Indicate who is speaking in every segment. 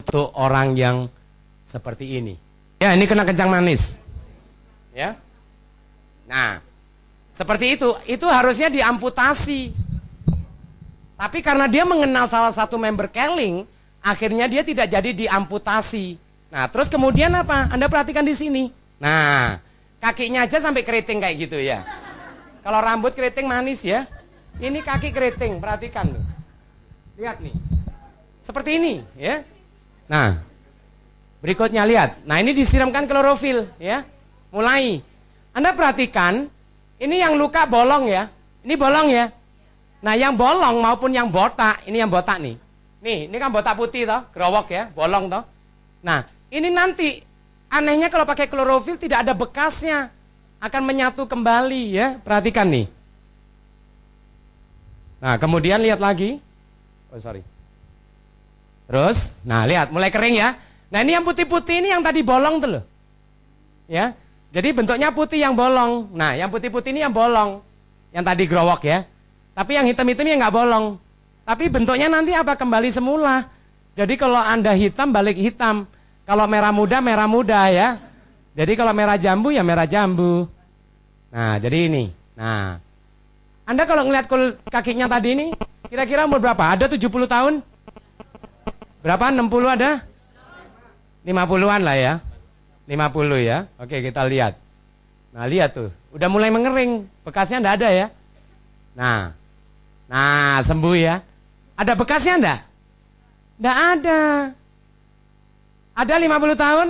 Speaker 1: untuk orang yang seperti ini. Ya, ini kena kencang manis. Ya. Nah, seperti itu harusnya diamputasi. Tapi karena dia mengenal salah satu member Keling, akhirnya dia tidak jadi diamputasi. Nah, terus kemudian apa? Anda perhatikan di sini. Nah, kakinya aja sampai keriting kayak gitu ya. Kalau rambut keriting manis ya. Ini kaki keriting, perhatikan tuh. Lihat nih. Seperti ini, ya. Nah, berikutnya lihat. Nah, ini disiramkan klorofil, ya. Mulai. Anda perhatikan, ini yang luka bolong ya. Ini bolong ya. Nah, yang bolong maupun yang botak, ini yang botak nih. Nih, ini kan botak putih toh, growok ya, bolong toh. Nah, ini nanti anehnya kalau pakai klorofil tidak ada bekasnya. Akan menyatu kembali ya. Perhatikan nih. Nah, kemudian lihat lagi. Oh, sorry. Terus, nah lihat, mulai kering ya. Nah, ini yang putih-putih ini yang tadi bolong tuh loh. Ya. Jadi bentuknya putih yang bolong. Nah, yang putih-putih ini yang bolong. Yang tadi growok ya. Tapi yang hitam-hitam yang nggak bolong. Tapi bentuknya nanti apa? Kembali semula. Jadi kalau Anda hitam, balik hitam. Kalau merah muda ya. Jadi kalau merah jambu, ya merah jambu. Nah, jadi ini. Nah, Anda kalau ngeliat kakinya tadi ini, kira-kira umur berapa? Ada 70 tahun? Berapa? 60 ada? 50-an lah ya. 50 ya. Oke, kita lihat. Nah, lihat tuh. Udah mulai mengering. Bekasnya enggak ada ya. Nah, sembuh ya. Ada bekasnya enggak? Enggak ada. Ada 50 tahun?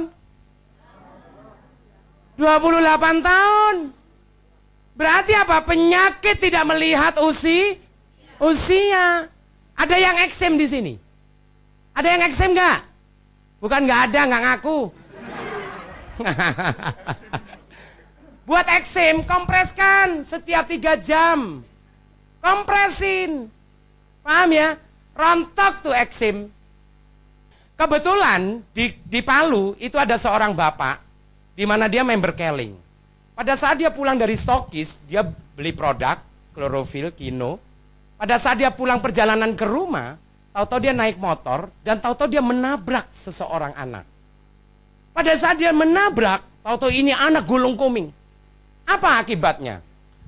Speaker 1: 28 tahun. Berarti apa? Penyakit tidak melihat usia. Ada yang eksem di sini? Ada yang eksem enggak? Bukan enggak ada, enggak ngaku. Buat eksem, kompreskan setiap 3 jam. Kompresin. Paham ya? Rontok tuh eksem. Kebetulan di Palu itu ada seorang bapak di mana dia member Keling. Pada saat dia pulang dari stokis, dia beli produk klorofil, kino. Pada saat dia pulang perjalanan ke rumah, tahu-tahu dia naik motor dan tahu-tahu dia menabrak seseorang anak. Pada saat dia menabrak, tahu-tahu ini anak gulung kuming. Apa akibatnya?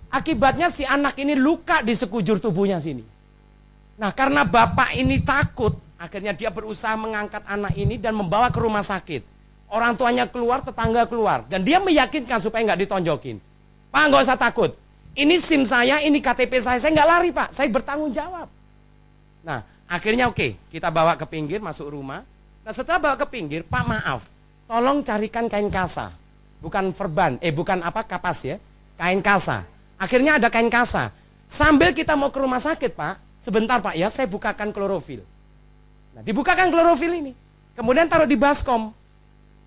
Speaker 1: Akibatnya si anak ini luka di sekujur tubuhnya sini. Nah, karena bapak ini takut, akhirnya dia berusaha mengangkat anak ini dan membawa ke rumah sakit. Orang tuanya keluar, tetangga keluar. Dan dia meyakinkan supaya nggak ditonjokin. Pak, nggak usah takut. Ini SIM saya, ini KTP saya nggak lari Pak. Saya bertanggung jawab. Nah, akhirnya oke, kita bawa ke pinggir, masuk rumah. Nah, setelah bawa ke pinggir, Pak maaf, tolong carikan kain kasa. Bukan verban, bukan apa, kapas ya. Kain kasa. Akhirnya ada kain kasa. Sambil kita mau ke rumah sakit Pak, sebentar Pak ya, saya bukakan klorofil. Nah, dibukakan klorofil ini. Kemudian taruh di baskom.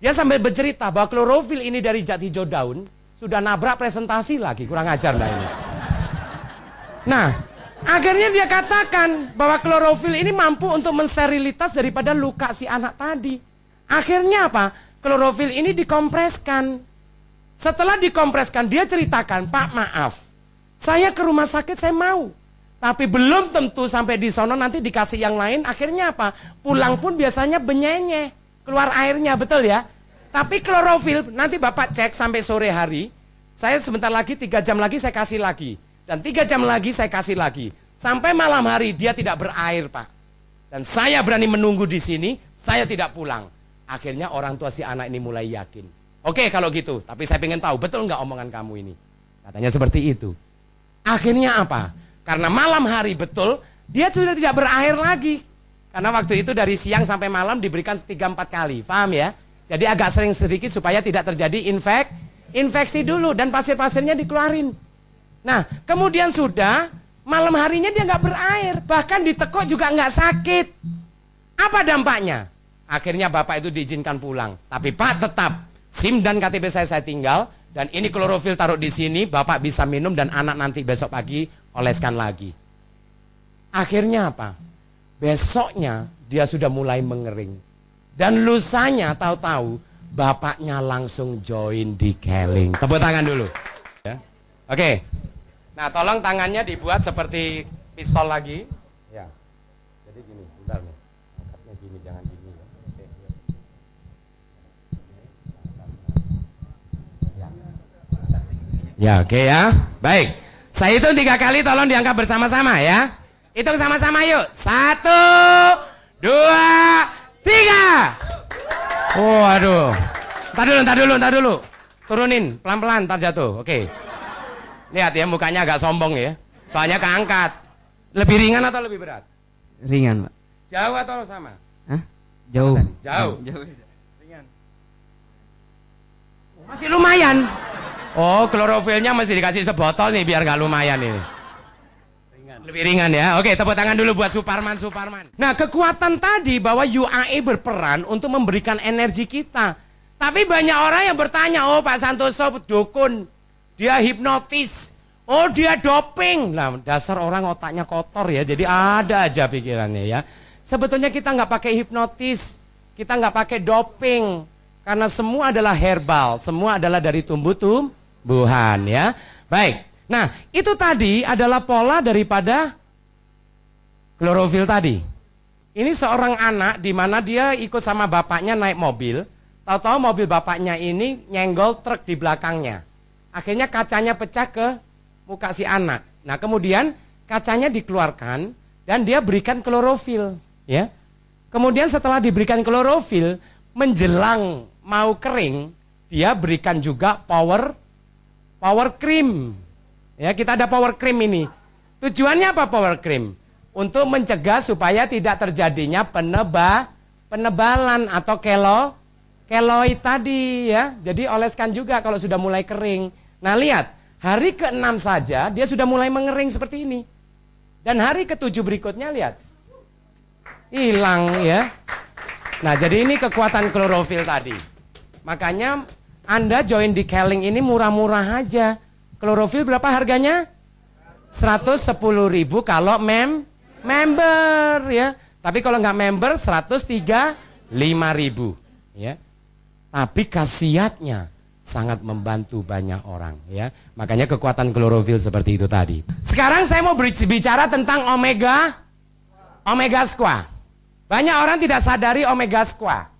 Speaker 1: Dia sambil bercerita bahwa klorofil ini dari jati hijau daun, sudah nabrak presentasi lagi, kurang ajar lah ini. Nah, akhirnya dia katakan bahwa klorofil ini mampu untuk mensterilitas daripada luka si anak tadi. Akhirnya apa? Klorofil ini dikompreskan. Setelah dikompreskan, dia ceritakan, Pak maaf, saya ke rumah sakit saya mau. Tapi belum tentu sampai di sono nanti dikasih yang lain. Akhirnya apa? Pulang pun biasanya benyenyeh, keluar airnya, betul ya? Tapi klorofil, nanti Bapak cek sampai sore hari. Saya sebentar lagi, 3 jam lagi saya kasih lagi. Dan 3 jam lagi saya kasih lagi. Sampai malam hari dia tidak berair Pak. Dan saya berani menunggu di sini, saya tidak pulang. Akhirnya orang tua si anak ini mulai yakin. Oke kalau gitu, tapi saya pengen tahu, betul nggak omongan kamu ini? Katanya seperti itu. Akhirnya apa? Karena malam hari betul, dia sudah tidak berair lagi. Karena waktu itu dari siang sampai malam diberikan 3-4 kali, paham ya? Jadi agak sering sedikit supaya tidak terjadi infeksi dulu dan pasir-pasirnya dikeluarin. Nah, kemudian sudah, malam harinya dia nggak berair, bahkan ditekuk juga nggak sakit. Apa dampaknya? Akhirnya bapak itu diizinkan pulang. Tapi Pak tetap, SIM dan KTP saya tinggal, dan ini klorofil taruh di sini, bapak bisa minum dan anak nanti besok pagi oleskan lagi. Akhirnya apa? Besoknya dia sudah mulai mengering. Dan lusanya tahu-tahu bapaknya langsung join di Keling. Tepuk tangan dulu. Ya. Oke. Nah, tolong tangannya dibuat seperti pistol lagi. Ya. Jadi gini, bentar nih. Angkatnya gini, jangan gini. Ya. Oke, Ya, oke ya. Baik. Saya hitung 3 kali, tolong diangkat bersama-sama ya. Hitung sama-sama yuk. 1, 2, 3. Oh, aduh. Ntar dulu. Turunin, pelan-pelan, ntar jatuh. Oke. Lihat ya, mukanya agak sombong ya. Soalnya keangkat. Lebih ringan atau lebih berat?
Speaker 2: Ringan, Pak.
Speaker 1: Jauh atau sama?
Speaker 2: Hah? Jauh.
Speaker 1: Jauh.
Speaker 2: Ringan.
Speaker 1: Masih lumayan. Oh, klorofilnya masih dikasih sebotol nih biar nggak lumayan ini. Lebih ringan ya. Oke, tepuk tangan dulu buat Suparman. Nah, kekuatan tadi bahwa UAE berperan untuk memberikan energi kita. Tapi banyak orang yang bertanya, oh Pak Santoso dukun, dia hipnotis, oh dia doping. Nah, dasar orang otaknya kotor ya, jadi ada aja pikirannya ya. Sebetulnya kita nggak pakai hipnotis, kita nggak pakai doping, karena semua adalah herbal, semua adalah dari tumbuh-tumbuhan ya. Baik, nah itu tadi adalah pola daripada klorofil tadi. Ini seorang anak di mana dia ikut sama bapaknya naik mobil, tahu-tahu mobil bapaknya ini nyenggol truk di belakangnya. Akhirnya kacanya pecah ke muka si anak. Nah kemudian kacanya dikeluarkan dan dia berikan klorofil. Ya. Kemudian setelah diberikan klorofil, menjelang mau kering, dia berikan juga power cream. Ya, kita ada power cream ini. Tujuannya apa power cream? Untuk mencegah supaya tidak terjadinya penebalan atau keloid tadi ya. Jadi oleskan juga kalau sudah mulai kering. Nah, lihat, hari ke-6 saja dia sudah mulai mengering seperti ini. Dan hari ke-7 berikutnya lihat. Hilang ya. Nah, jadi ini kekuatan klorofil tadi. Makanya Anda join di Keling ini murah-murah aja. Klorofil berapa harganya? 110.000 kalau member ya. Tapi kalau nggak member 135.000 ya. Tapi khasiatnya sangat membantu banyak orang ya. Makanya kekuatan klorofil seperti itu tadi. Sekarang saya mau bicara tentang omega squash. Banyak orang tidak sadari omega squash.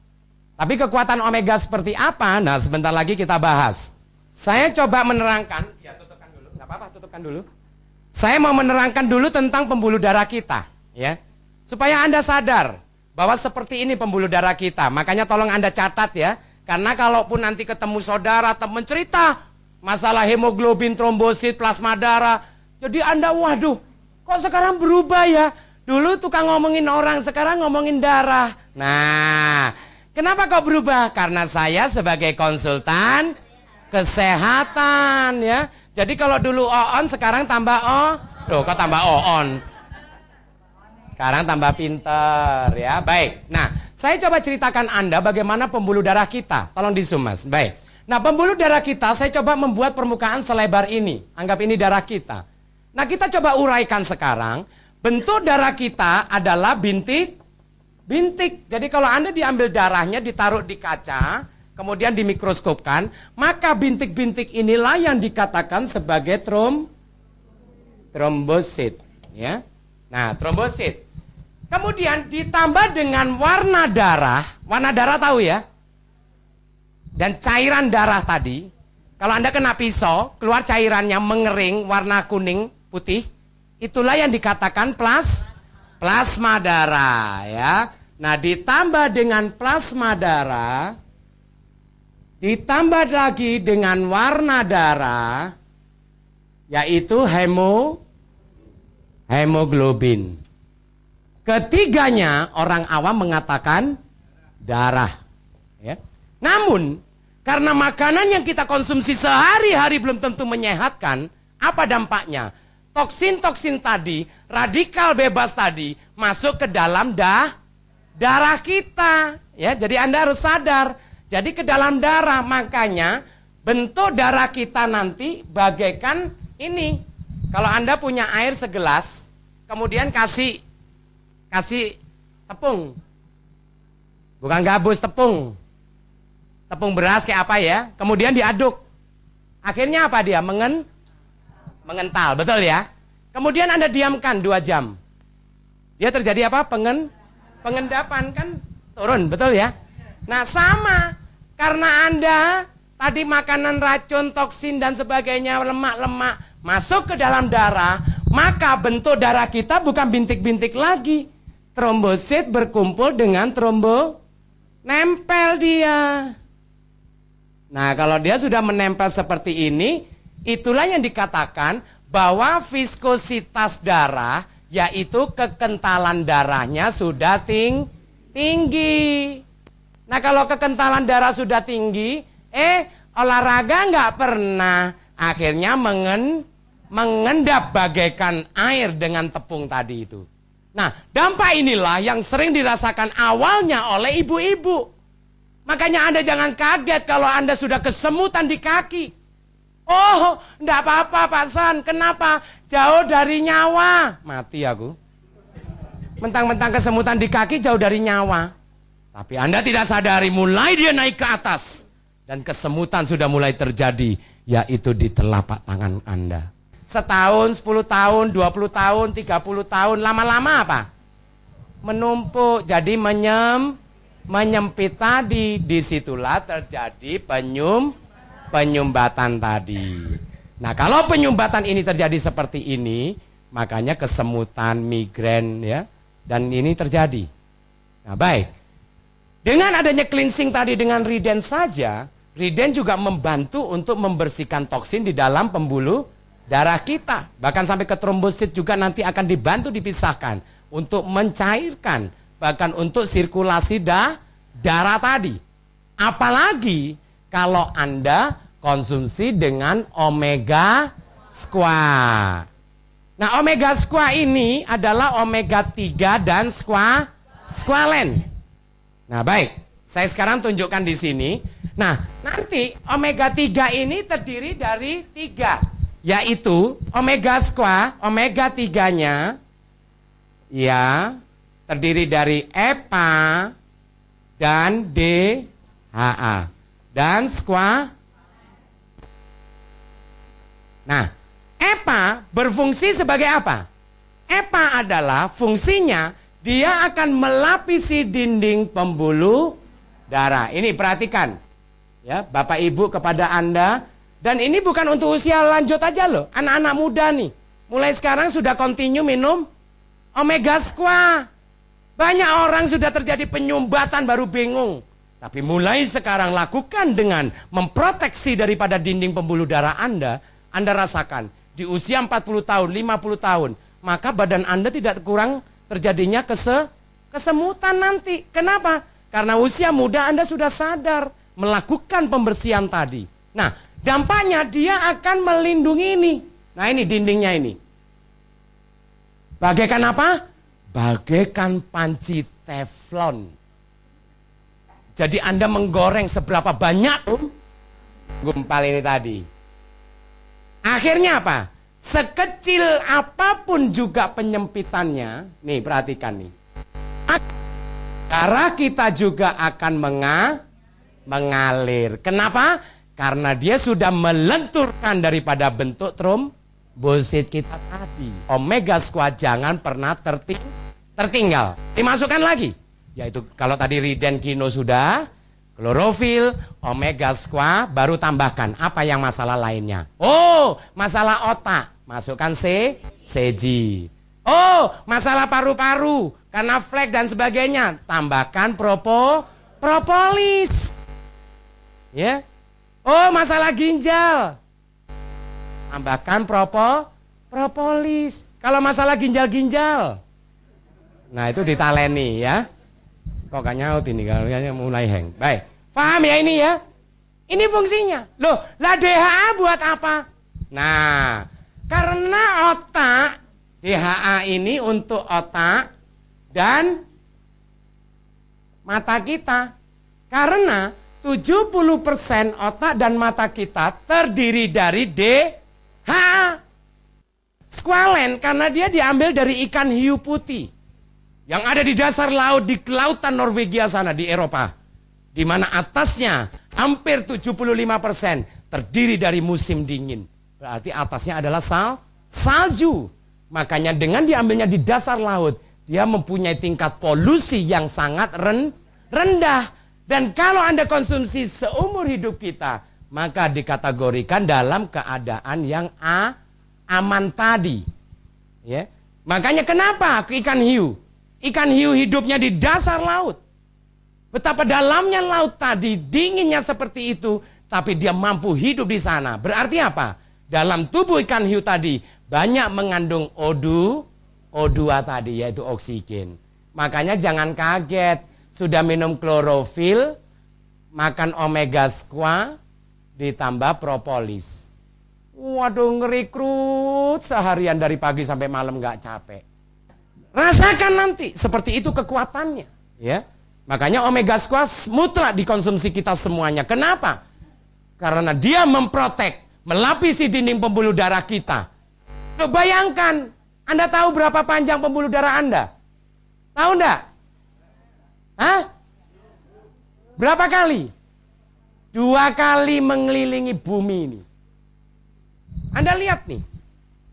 Speaker 1: Tapi kekuatan omega seperti apa? Nah, sebentar lagi kita bahas. Saya coba menerangkan, ya tutupkan dulu, nggak apa-apa, tutupkan dulu. Saya mau menerangkan dulu tentang pembuluh darah kita, ya, supaya Anda sadar bahwa seperti ini pembuluh darah kita. Makanya tolong Anda catat ya, karena kalaupun nanti ketemu saudara teman cerita masalah hemoglobin, trombosit, plasma darah, jadi Anda, waduh, kok sekarang berubah ya? Dulu tukang ngomongin orang, sekarang ngomongin darah. Nah, kenapa kok berubah? Karena saya sebagai konsultan kesehatan ya. Jadi kalau dulu on, sekarang tambah Loh, kok tambah on? Sekarang tambah pinter ya. Baik. Nah, saya coba ceritakan Anda bagaimana pembuluh darah kita. Tolong di zoom Mas. Baik. Nah, pembuluh darah kita saya coba membuat permukaan selebar ini. Anggap ini darah kita. Nah, kita coba uraikan sekarang. Bentuk darah kita adalah bintik. Jadi kalau Anda diambil darahnya, ditaruh di kaca, kemudian dimikroskopkan, maka bintik-bintik inilah yang dikatakan sebagai trombosit. Ya. Nah, trombosit. Kemudian ditambah dengan warna darah tahu ya? Dan cairan darah tadi, kalau Anda kena pisau, keluar cairannya mengering, warna kuning, putih, itulah yang dikatakan plasma darah ya. Nah, ditambah dengan plasma darah, ditambah lagi dengan warna darah, yaitu hemoglobin. Ketiganya orang awam mengatakan darah. Ya. Namun, karena makanan yang kita konsumsi sehari-hari belum tentu menyehatkan, apa dampaknya? Toksin-toksin tadi, radikal bebas tadi, masuk ke dalam darah kita. Ya, jadi Anda harus sadar. Jadi ke dalam darah, makanya bentuk darah kita nanti bagaikan ini. Kalau Anda punya air segelas, kemudian kasih tepung. Bukan gabus, tepung. Tepung beras kayak apa ya? Kemudian diaduk. Akhirnya apa dia? Mengental, betul ya? Kemudian Anda diamkan 2 jam. Dia terjadi apa? Pengendapan kan turun, betul ya? Nah, sama. Karena Anda tadi makanan racun, toksin dan sebagainya, lemak-lemak masuk ke dalam darah, maka bentuk darah kita bukan bintik-bintik lagi. Trombosit berkumpul dengan nempel dia. Nah, kalau dia sudah menempel seperti ini, itulah yang dikatakan bahwa viskositas darah, yaitu kekentalan darahnya sudah tinggi. Nah, kalau kekentalan darah sudah tinggi, olahraga nggak pernah, akhirnya mengendap bagaikan air dengan tepung tadi itu. Nah, dampak inilah yang sering dirasakan awalnya oleh ibu-ibu. Makanya Anda jangan kaget kalau Anda sudah kesemutan di kaki. Oh, enggak apa-apa Pak San. Kenapa? Jauh dari nyawa. Mati aku. Mentang-mentang kesemutan di kaki jauh dari nyawa. Tapi Anda tidak sadari mulai dia naik ke atas. Dan kesemutan sudah mulai terjadi. Yaitu di telapak tangan Anda. Setahun, 10 tahun, 20 tahun, 30 tahun. Lama-lama apa? Menumpuk. Jadi menyempit tadi. Disitulah terjadi penyumbatan tadi. Nah, kalau penyumbatan ini terjadi seperti ini, makanya kesemutan, migrain ya, dan ini terjadi. Nah, baik. Dengan adanya cleansing tadi dengan Riden saja, Riden juga membantu untuk membersihkan toksin di dalam pembuluh darah kita. Bahkan sampai ke trombosit juga nanti akan dibantu dipisahkan untuk mencairkan, bahkan untuk sirkulasi darah tadi. Apalagi kalau Anda konsumsi dengan omega squat. Nah, omega squat ini adalah omega 3 dan squalen. Nah, baik. Saya sekarang tunjukkan di sini. Nah, nanti omega 3 ini terdiri dari 3, yaitu omega squat, omega 3-nya ya terdiri dari EPA dan DHA dan squat. Nah, EPA berfungsi sebagai apa? EPA adalah fungsinya dia akan melapisi dinding pembuluh darah. Ini perhatikan ya Bapak Ibu kepada Anda. Dan ini bukan untuk usia lanjut aja loh. Anak-anak muda nih. Mulai sekarang sudah continue minum omega squat. Banyak orang sudah terjadi penyumbatan baru bingung. Tapi mulai sekarang lakukan dengan memproteksi daripada dinding pembuluh darah Anda rasakan di usia 40 tahun, 50 tahun, maka badan Anda tidak kurang terjadinya kesemutan nanti. Kenapa? Karena usia muda Anda sudah sadar melakukan pembersihan tadi. Nah, dampaknya dia akan melindungi ini. Nah, ini dindingnya ini. Bagaikan apa? Bagaikan panci teflon. Jadi Anda menggoreng seberapa banyak gumpal ini tadi. Akhirnya apa? Sekecil apapun juga penyempitannya. Nih, perhatikan nih. Darah kita juga akan mengalir. Kenapa? Karena dia sudah melenturkan daripada bentuk trombosit kita tadi. Omega squat jangan pernah tertinggal. Dimasukkan lagi. Yaitu kalau tadi Riden Kino sudah, klorofil, omega squat, baru tambahkan. Apa yang masalah lainnya? Oh, masalah otak. Masukkan CG. Oh, masalah paru-paru. Karena flek dan sebagainya. Tambahkan propolis. Ya. Oh, masalah ginjal. Tambahkan propolis. Kalau masalah ginjal. Nah, itu ditaleni ya. Kok gak nyaut ini, kalau mulai hang. Baik, paham ya ini ya? Ini fungsinya. Loh, lah DHA buat apa? Nah, karena otak, DHA ini untuk otak dan mata kita. Karena 70% otak dan mata kita terdiri dari DHA. Squalen karena dia diambil dari ikan hiu putih yang ada di dasar laut di kelautan Norwegia sana di Eropa, di mana atasnya hampir 75% terdiri dari musim dingin. Berarti atasnya adalah salju. Makanya dengan diambilnya di dasar laut, dia mempunyai tingkat polusi yang sangat rendah. Dan kalau Anda konsumsi seumur hidup kita, maka dikategorikan dalam keadaan yang aman tadi. Ya. Makanya kenapa ikan hiu? Ikan hiu hidupnya di dasar laut. Betapa dalamnya laut tadi, dinginnya seperti itu, tapi dia mampu hidup di sana. Berarti apa? Dalam tubuh ikan hiu tadi banyak mengandung O2 tadi, yaitu oksigen. Makanya jangan kaget, sudah minum klorofil, makan omega squash, ditambah propolis. Waduh, ngerikrut seharian dari pagi sampai malam nggak capek. Rasakan nanti, seperti itu kekuatannya. Ya, makanya omega squash mutlak dikonsumsi kita semuanya. Kenapa? Karena dia memprotek, melapisi dinding pembuluh darah kita. Bayangkan, Anda tahu berapa panjang pembuluh darah Anda? Tahu enggak? Hah? Berapa kali? 2 kali mengelilingi bumi ini. Anda lihat nih,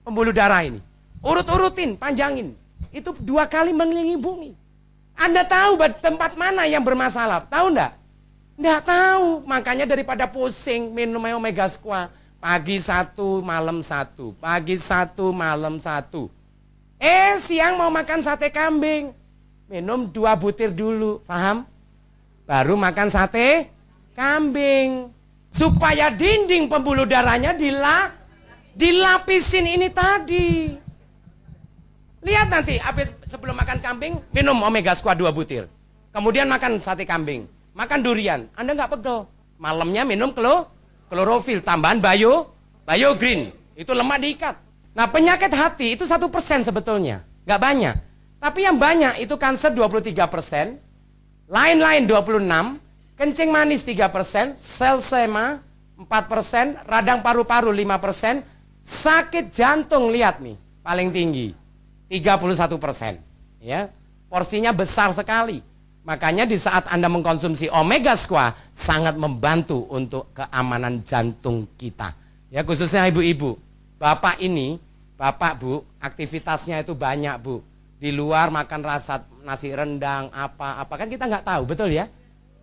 Speaker 1: pembuluh darah ini. Urut-urutin, panjangin. Itu 2 kali mengelilingi bumi. Anda tahu tempat mana yang bermasalah? Tahu enggak? Enggak tahu. Makanya daripada pusing, minum omega squash. Pagi 1, malam 1. Pagi 1, malam 1. Siang mau makan sate kambing. Minum 2 butir dulu, paham? Baru makan sate kambing. Supaya dinding pembuluh darahnya dilapisin ini tadi. Lihat nanti, habis sebelum makan kambing, minum omega squash 2 butir. Kemudian makan sate kambing. Makan durian, Anda nggak pegel. Malamnya minum klorofil, tambahan biogreen. Itu lemak diikat. Nah, penyakit hati itu 1% sebetulnya. Nggak banyak. Tapi yang banyak itu kanker 23%, lain-lain 26%, kencing manis 3%, selsema 4%, radang paru-paru 5%, sakit jantung lihat nih, paling tinggi 31%. Ya, porsinya besar sekali. Makanya di saat Anda mengkonsumsi omega squash sangat membantu untuk keamanan jantung kita. Ya, khususnya ibu-ibu. Bapak Bu, aktivitasnya itu banyak, Bu. Di luar makan nasi rendang, apa kan kita nggak tahu, betul ya?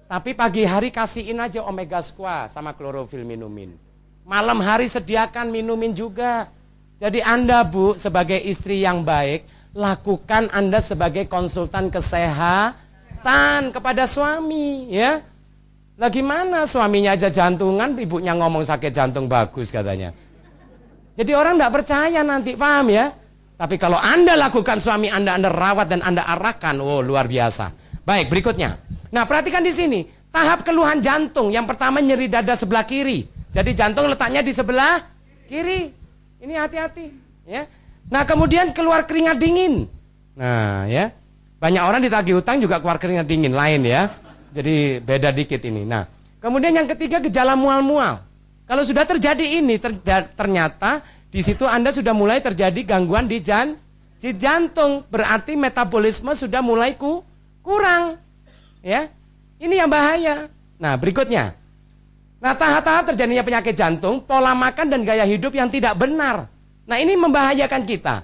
Speaker 1: Tapi pagi hari kasihin aja omega squash sama klorofil minumin. Malam hari sediakan minumin juga. Jadi Anda, Bu, sebagai istri yang baik, lakukan Anda sebagai konsultan kesehatan kepada suami, ya. Lah gimana suaminya aja jantungan, ibunya ngomong sakit jantung bagus katanya. Jadi orang nggak percaya nanti, paham ya? Tapi kalau Anda lakukan, suami Anda rawat dan Anda arahkan, oh luar biasa. Baik, berikutnya. Nah, perhatikan di sini, tahap keluhan jantung. Yang pertama nyeri dada sebelah kiri. Jadi jantung letaknya di sebelah kiri. Ini hati-hati, ya. Nah, kemudian keluar keringat dingin. Nah, ya. Banyak orang ditagih utang juga keluar keringat dingin lain ya. Jadi beda dikit ini. Nah, kemudian yang ketiga gejala mual-mual. Kalau sudah terjadi ini, ternyata di situ Anda sudah mulai terjadi gangguan di jantung. Berarti metabolisme sudah mulai kurang. Ya, ini yang bahaya. Nah, berikutnya. Nah, tahap-tahap terjadinya penyakit jantung, pola makan dan gaya hidup yang tidak benar. Nah, ini membahayakan kita.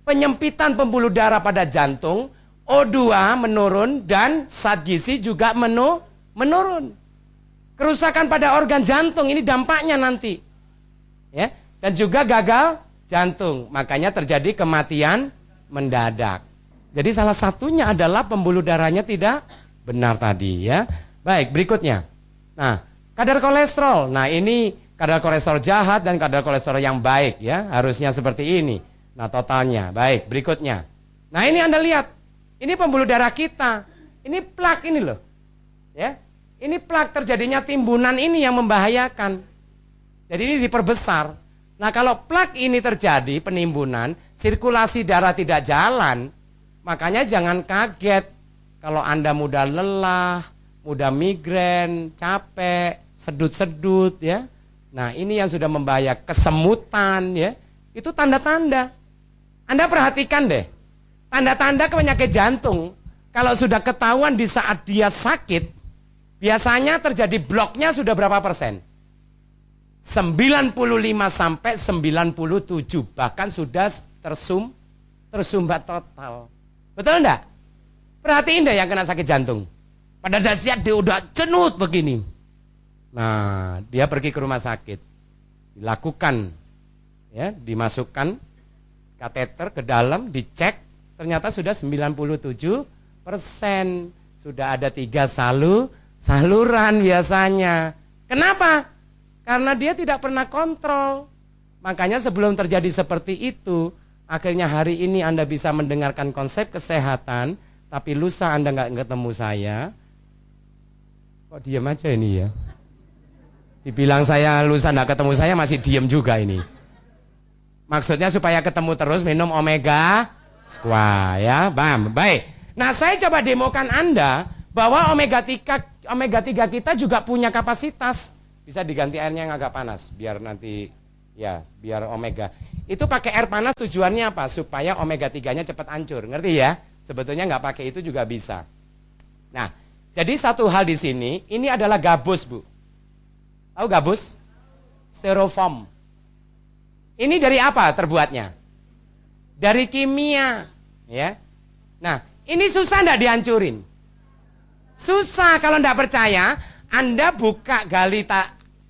Speaker 1: Penyempitan pembuluh darah pada jantung, O2 menurun dan zat gizi juga menurun. Kerusakan pada organ jantung ini dampaknya nanti. Ya, dan juga gagal jantung. Makanya terjadi kematian mendadak. Jadi salah satunya adalah pembuluh darahnya tidak benar tadi ya. Baik, berikutnya. Nah, kadar kolesterol. Nah, ini kadar kolesterol jahat dan kadar kolesterol yang baik ya. Harusnya seperti ini. Nah, totalnya. Baik, berikutnya. Nah, ini Anda lihat. Ini pembuluh darah kita. Ini plak ini loh. Ya. Ini plak, terjadinya timbunan ini yang membahayakan. Jadi ini diperbesar. Nah, kalau plak ini terjadi penimbunan, sirkulasi darah tidak jalan, makanya jangan kaget kalau Anda mudah lelah, mudah migrain, capek, sedut-sedut ya. Nah, ini yang sudah membahayakan, kesemutan ya. Itu tanda-tanda. Anda perhatikan deh. Tanda-tanda penyakit jantung kalau sudah ketahuan di saat dia sakit, biasanya terjadi bloknya sudah berapa persen? 95 sampai 97, bahkan sudah tersumbat total. Betul enggak? Perhatiin deh yang kena sakit jantung. Pada dasarnya dia udah cenut begini. Nah, dia pergi ke rumah sakit. Dilakukan, ya, dimasukkan kateter ke dalam, dicek, ternyata sudah 97%. Sudah ada 3 saluran biasanya. Kenapa? Karena dia tidak pernah kontrol. Makanya sebelum terjadi seperti itu, akhirnya hari ini Anda bisa mendengarkan konsep kesehatan, tapi lusa Anda nggak ketemu saya. Kok diam aja ini ya? Dibilang saya lusa nggak ketemu saya masih diam juga ini. Maksudnya supaya ketemu terus minum omega squash ya, bam, baik. Nah saya coba demokan Anda bahwa omega 3 kita juga punya kapasitas. Bisa diganti airnya yang agak panas biar nanti ya biar omega. Itu pakai air panas tujuannya apa? Supaya omega 3-nya cepat hancur, ngerti ya? Sebetulnya nggak pakai itu juga bisa. Nah, jadi satu hal di sini, ini adalah gabus, Bu. Tahu gabus? Styrofoam. Ini dari apa terbuatnya? Dari kimia, ya. Nah, ini susah enggak dihancurin? Susah. Kalau enggak percaya, Anda buka gali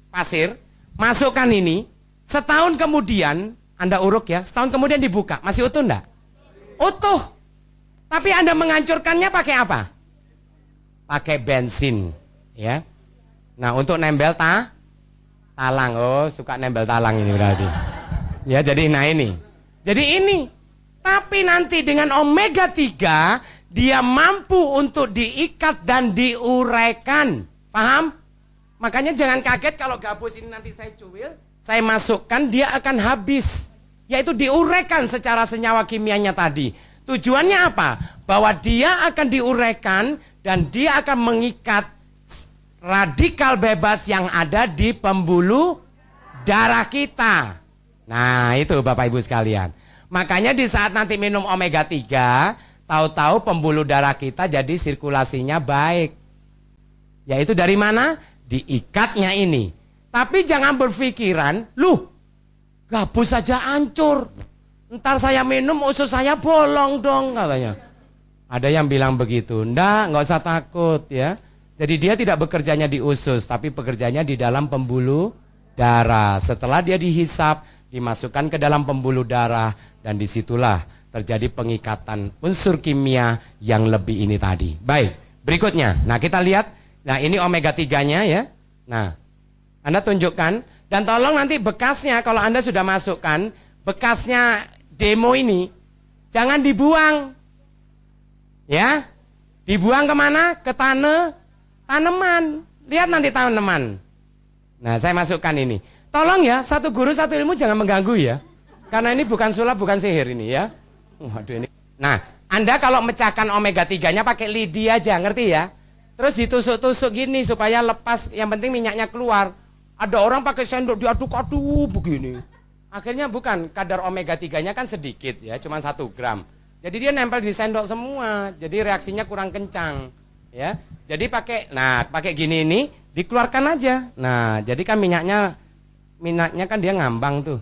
Speaker 1: pasir, masukkan ini, setahun kemudian Anda uruk ya, setahun kemudian dibuka, masih utuh enggak? Utuh. Tapi Anda menghancurkannya pakai apa? Pakai bensin, ya. Nah, untuk nempel talang. Oh, suka nempel talang ini berarti. Ya, jadi nah ini. Jadi ini. Tapi nanti dengan omega 3 dia mampu untuk diikat dan diuraikan. Paham? Makanya jangan kaget kalau gabus ini nanti saya cuil, saya masukkan, dia akan habis. Yaitu diuraikan secara senyawa kimianya tadi. Tujuannya apa? Bahwa dia akan diuraikan dan dia akan mengikat radikal bebas yang ada di pembuluh darah kita. Nah itu Bapak Ibu sekalian. Makanya di saat nanti minum omega 3, tahu-tahu pembuluh darah kita jadi sirkulasinya baik. Yaitu dari mana? Diikatnya ini. Tapi jangan berpikiran, gabus saja hancur. Ntar saya minum usus saya bolong dong katanya. Ada yang bilang begitu. Nggak usah takut ya. Jadi dia tidak bekerjanya di usus, tapi bekerjanya di dalam pembuluh darah. Setelah dia dihisap, dimasukkan ke dalam pembuluh darah, dan disitulah terjadi pengikatan unsur kimia yang lebih ini tadi. Baik, berikutnya. Nah kita lihat, nah ini omega 3-nya ya. Nah, Anda tunjukkan, dan tolong nanti bekasnya kalau Anda sudah masukkan, bekasnya demo ini, jangan dibuang. Ya, dibuang kemana? Ke tanaman. Lihat nanti tanaman. Nah, saya masukkan ini. Tolong ya, satu guru satu ilmu jangan mengganggu ya. Karena ini bukan sulap, bukan sihir ini ya. Waduh ini. Nah, Anda kalau mecahkan omega 3-nya pakai lidi aja, ngerti ya? Terus ditusuk-tusuk gini supaya lepas, yang penting minyaknya keluar. Ada orang pakai sendok diaduk-aduk begini. Akhirnya bukan, kadar omega 3-nya kan sedikit ya, cuma 1 gram. Jadi dia nempel di sendok semua, jadi reaksinya kurang kencang. Ya, jadi pakai gini ini dikeluarkan aja. Nah, jadi kan minyaknya kan dia ngambang tuh.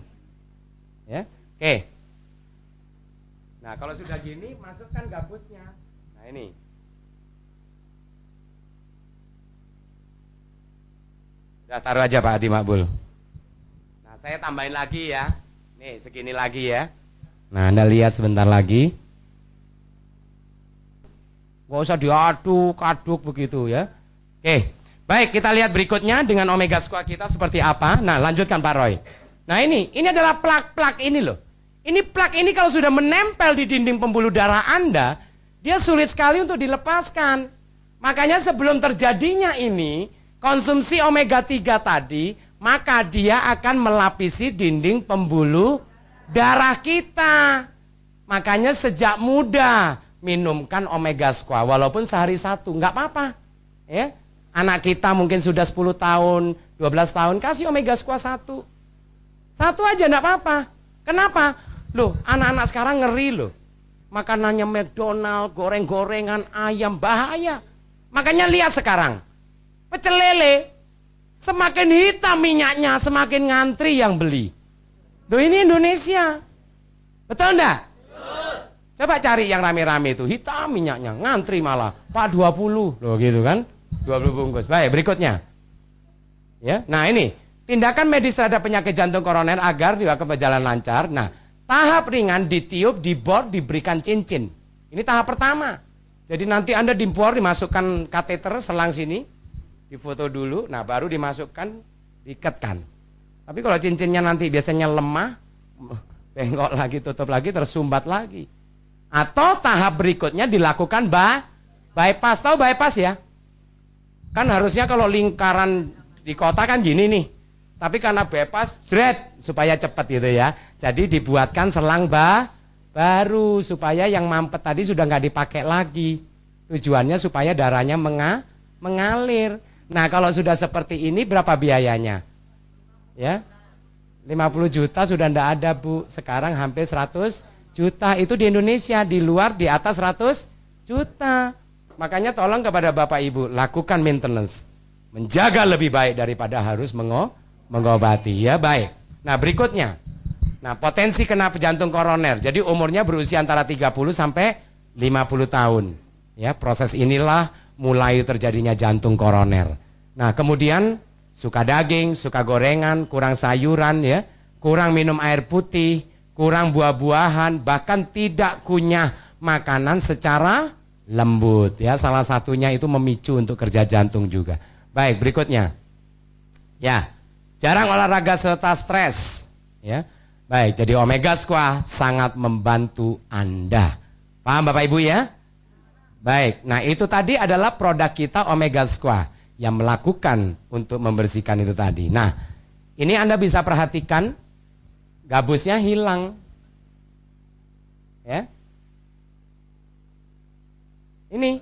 Speaker 1: Ya, oke. Nah, kalau sudah gini masukkan gabusnya. Nah, ini. Udah taruh aja Pak Adi Makbul. Nah, saya tambahin lagi ya. Nih, segini lagi ya. Nah, Anda lihat sebentar lagi. Nggak usah diaduk-aduk begitu ya. Oke, baik kita lihat berikutnya dengan omega squash kita seperti apa. Nah lanjutkan Pak Roy. Nah ini adalah plak-plak ini loh. Ini plak ini kalau sudah menempel di dinding pembuluh darah Anda, dia sulit sekali untuk dilepaskan. Makanya sebelum terjadinya ini, konsumsi omega 3 tadi, maka dia akan melapisi dinding pembuluh darah kita. Makanya sejak muda, minumkan omega squash walaupun sehari 1, nggak apa-apa ya. Anak kita mungkin sudah 10 tahun 12 tahun, kasih omega squash 1 aja nggak apa-apa. Kenapa? Loh anak-anak sekarang ngeri loh, makanannya McDonald, goreng-gorengan, ayam, bahaya. Makanya lihat sekarang pecel lele semakin hitam minyaknya, semakin ngantri yang beli. Loh ini Indonesia, betul enggak? Coba cari yang rame-rame itu, hitam minyaknya, ngantri malah, Pak 20, loh gitu kan, 20 bungkus. Baik, berikutnya. Ya, nah ini tindakan medis terhadap penyakit jantung koroner agar juga berjalan lancar. Nah, tahap ringan ditiup, dibor, diberikan cincin. Ini tahap pertama. Jadi nanti Anda dibor, dimasukkan kateter selang sini, difoto dulu, nah baru dimasukkan, diikatkan. Tapi kalau cincinnya nanti biasanya lemah, bengkok lagi, tutup lagi, tersumbat lagi. Atau tahap berikutnya dilakukan bypass. Tahu bypass ya? Kan harusnya kalau lingkaran di kota kan gini nih. Tapi karena bypass, supaya cepat gitu ya. Jadi dibuatkan selang baru supaya yang mampet tadi sudah nggak dipakai lagi. Tujuannya supaya darahnya mengalir. Nah, kalau sudah seperti ini berapa biayanya? Ya. 50 juta sudah ndak ada, Bu. Sekarang hampir 100 juta. Itu di Indonesia, di luar di atas 100 juta. Makanya tolong kepada Bapak Ibu lakukan maintenance. Menjaga lebih baik daripada harus mengobati, ya baik. Nah, berikutnya. Nah, potensi kena jantung koroner. Jadi umurnya berusia antara 30 sampai 50 tahun. Ya, proses inilah mulai terjadinya jantung koroner. Nah, kemudian suka daging, suka gorengan, kurang sayuran ya, kurang minum air putih, kurang buah-buahan, bahkan tidak kunyah makanan secara lembut ya. Salah satunya itu memicu untuk kerja jantung juga. Baik, berikutnya. Ya, jarang olahraga serta stres ya. Baik, jadi Omega Squad sangat membantu Anda. Paham Bapak Ibu ya? Baik, nah itu tadi adalah produk kita Omega Squad yang melakukan untuk membersihkan itu tadi. Nah, ini Anda bisa perhatikan gabusnya hilang. Ya. Ini.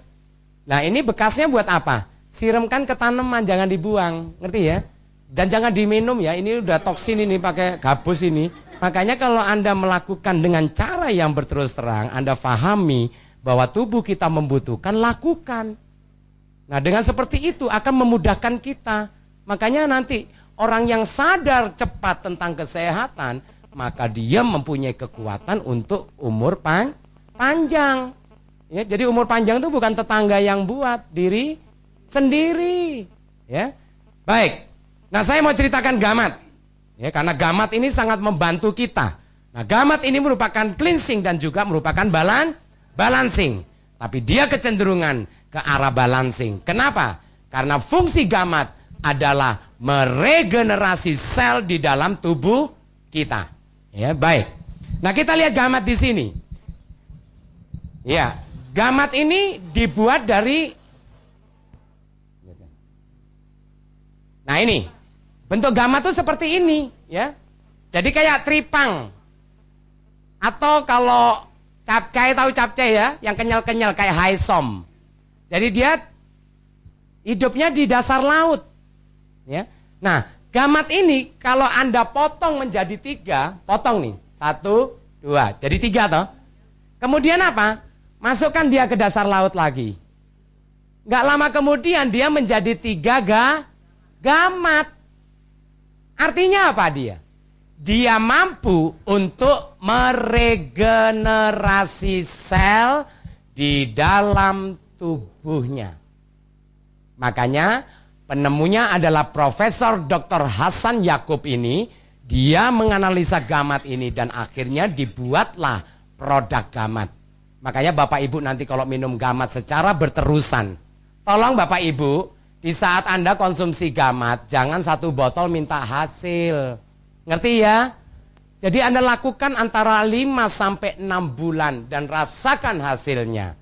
Speaker 1: Nah, ini bekasnya buat apa? Siramkan ke tanaman, jangan dibuang, ngerti ya? Dan jangan diminum ya, ini udah toksin ini pakai gabus ini. Makanya kalau Anda melakukan dengan cara yang berterus terang, Anda pahami bahwa tubuh kita membutuhkan, lakukan. Nah, dengan seperti itu akan memudahkan kita. Makanya nanti orang yang sadar cepat tentang kesehatan, maka dia mempunyai kekuatan untuk umur panjang. Ya, jadi umur panjang itu bukan tetangga yang buat, diri sendiri. Ya, baik. Nah, saya mau ceritakan gamat. Ya, karena gamat ini sangat membantu kita. Nah, gamat ini merupakan cleansing dan juga merupakan balancing. Tapi dia kecenderungan ke arah balancing. Kenapa? Karena fungsi gamat adalah meregenerasi sel di dalam tubuh kita. Ya, baik. Nah, kita lihat gamat di sini. Ya, gamat ini dibuat dari. Nah, ini bentuk gamat tuh seperti ini, ya. Jadi kayak tripang. Atau kalau capcay, tahu capcay ya, yang kenyal-kenyal kayak haisom. Jadi dia hidupnya di dasar laut. Ya. Nah, gamat ini kalau Anda potong menjadi 3, potong nih, 1, 2, jadi 3 toh. Kemudian apa? Masukkan dia ke dasar laut lagi. Nggak lama kemudian dia menjadi 3 gamat. Artinya apa dia? Dia mampu untuk meregenerasi sel di dalam tubuhnya. Makanya penemunya adalah Profesor Dr. Hasan Yakub ini. Dia menganalisa gamat ini dan akhirnya dibuatlah produk gamat. Makanya Bapak Ibu nanti kalau minum gamat secara berterusan, tolong Bapak Ibu, di saat Anda konsumsi gamat, jangan 1 botol minta hasil. Ngerti ya? Jadi Anda lakukan antara 5 sampai 6 bulan dan rasakan hasilnya.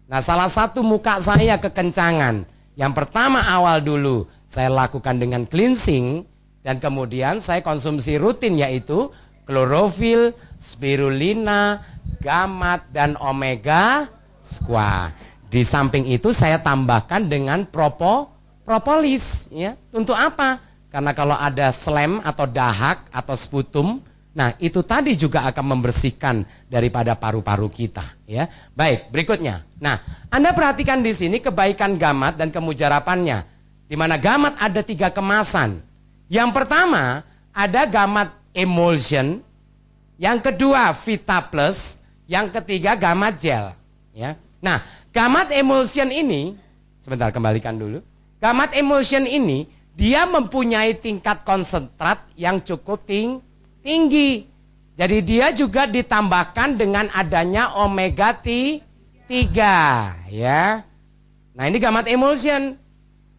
Speaker 1: Nah, salah satu muka saya kekencangan. Yang pertama awal dulu saya lakukan dengan cleansing dan kemudian saya konsumsi rutin yaitu klorofil, spirulina, gamat dan omega squat. Di samping itu saya tambahkan dengan propolis ya. Untuk apa? Karena kalau ada slem atau dahak atau sputum, nah itu tadi juga akan membersihkan daripada paru-paru kita ya. Baik, berikutnya. Nah, Anda perhatikan di sini kebaikan gamat dan kemujarapannya. Di mana gamat ada 3 kemasan. Yang pertama ada gamat emulsion, yang kedua Vita Plus, yang ketiga gamat gel ya. Nah, gamat emulsion ini sebentar kembalikan dulu. Gamat emulsion ini dia mempunyai tingkat konsentrat yang cukup tinggi. Jadi dia juga ditambahkan dengan adanya omega 3 ya. Nah ini gamat emulsion.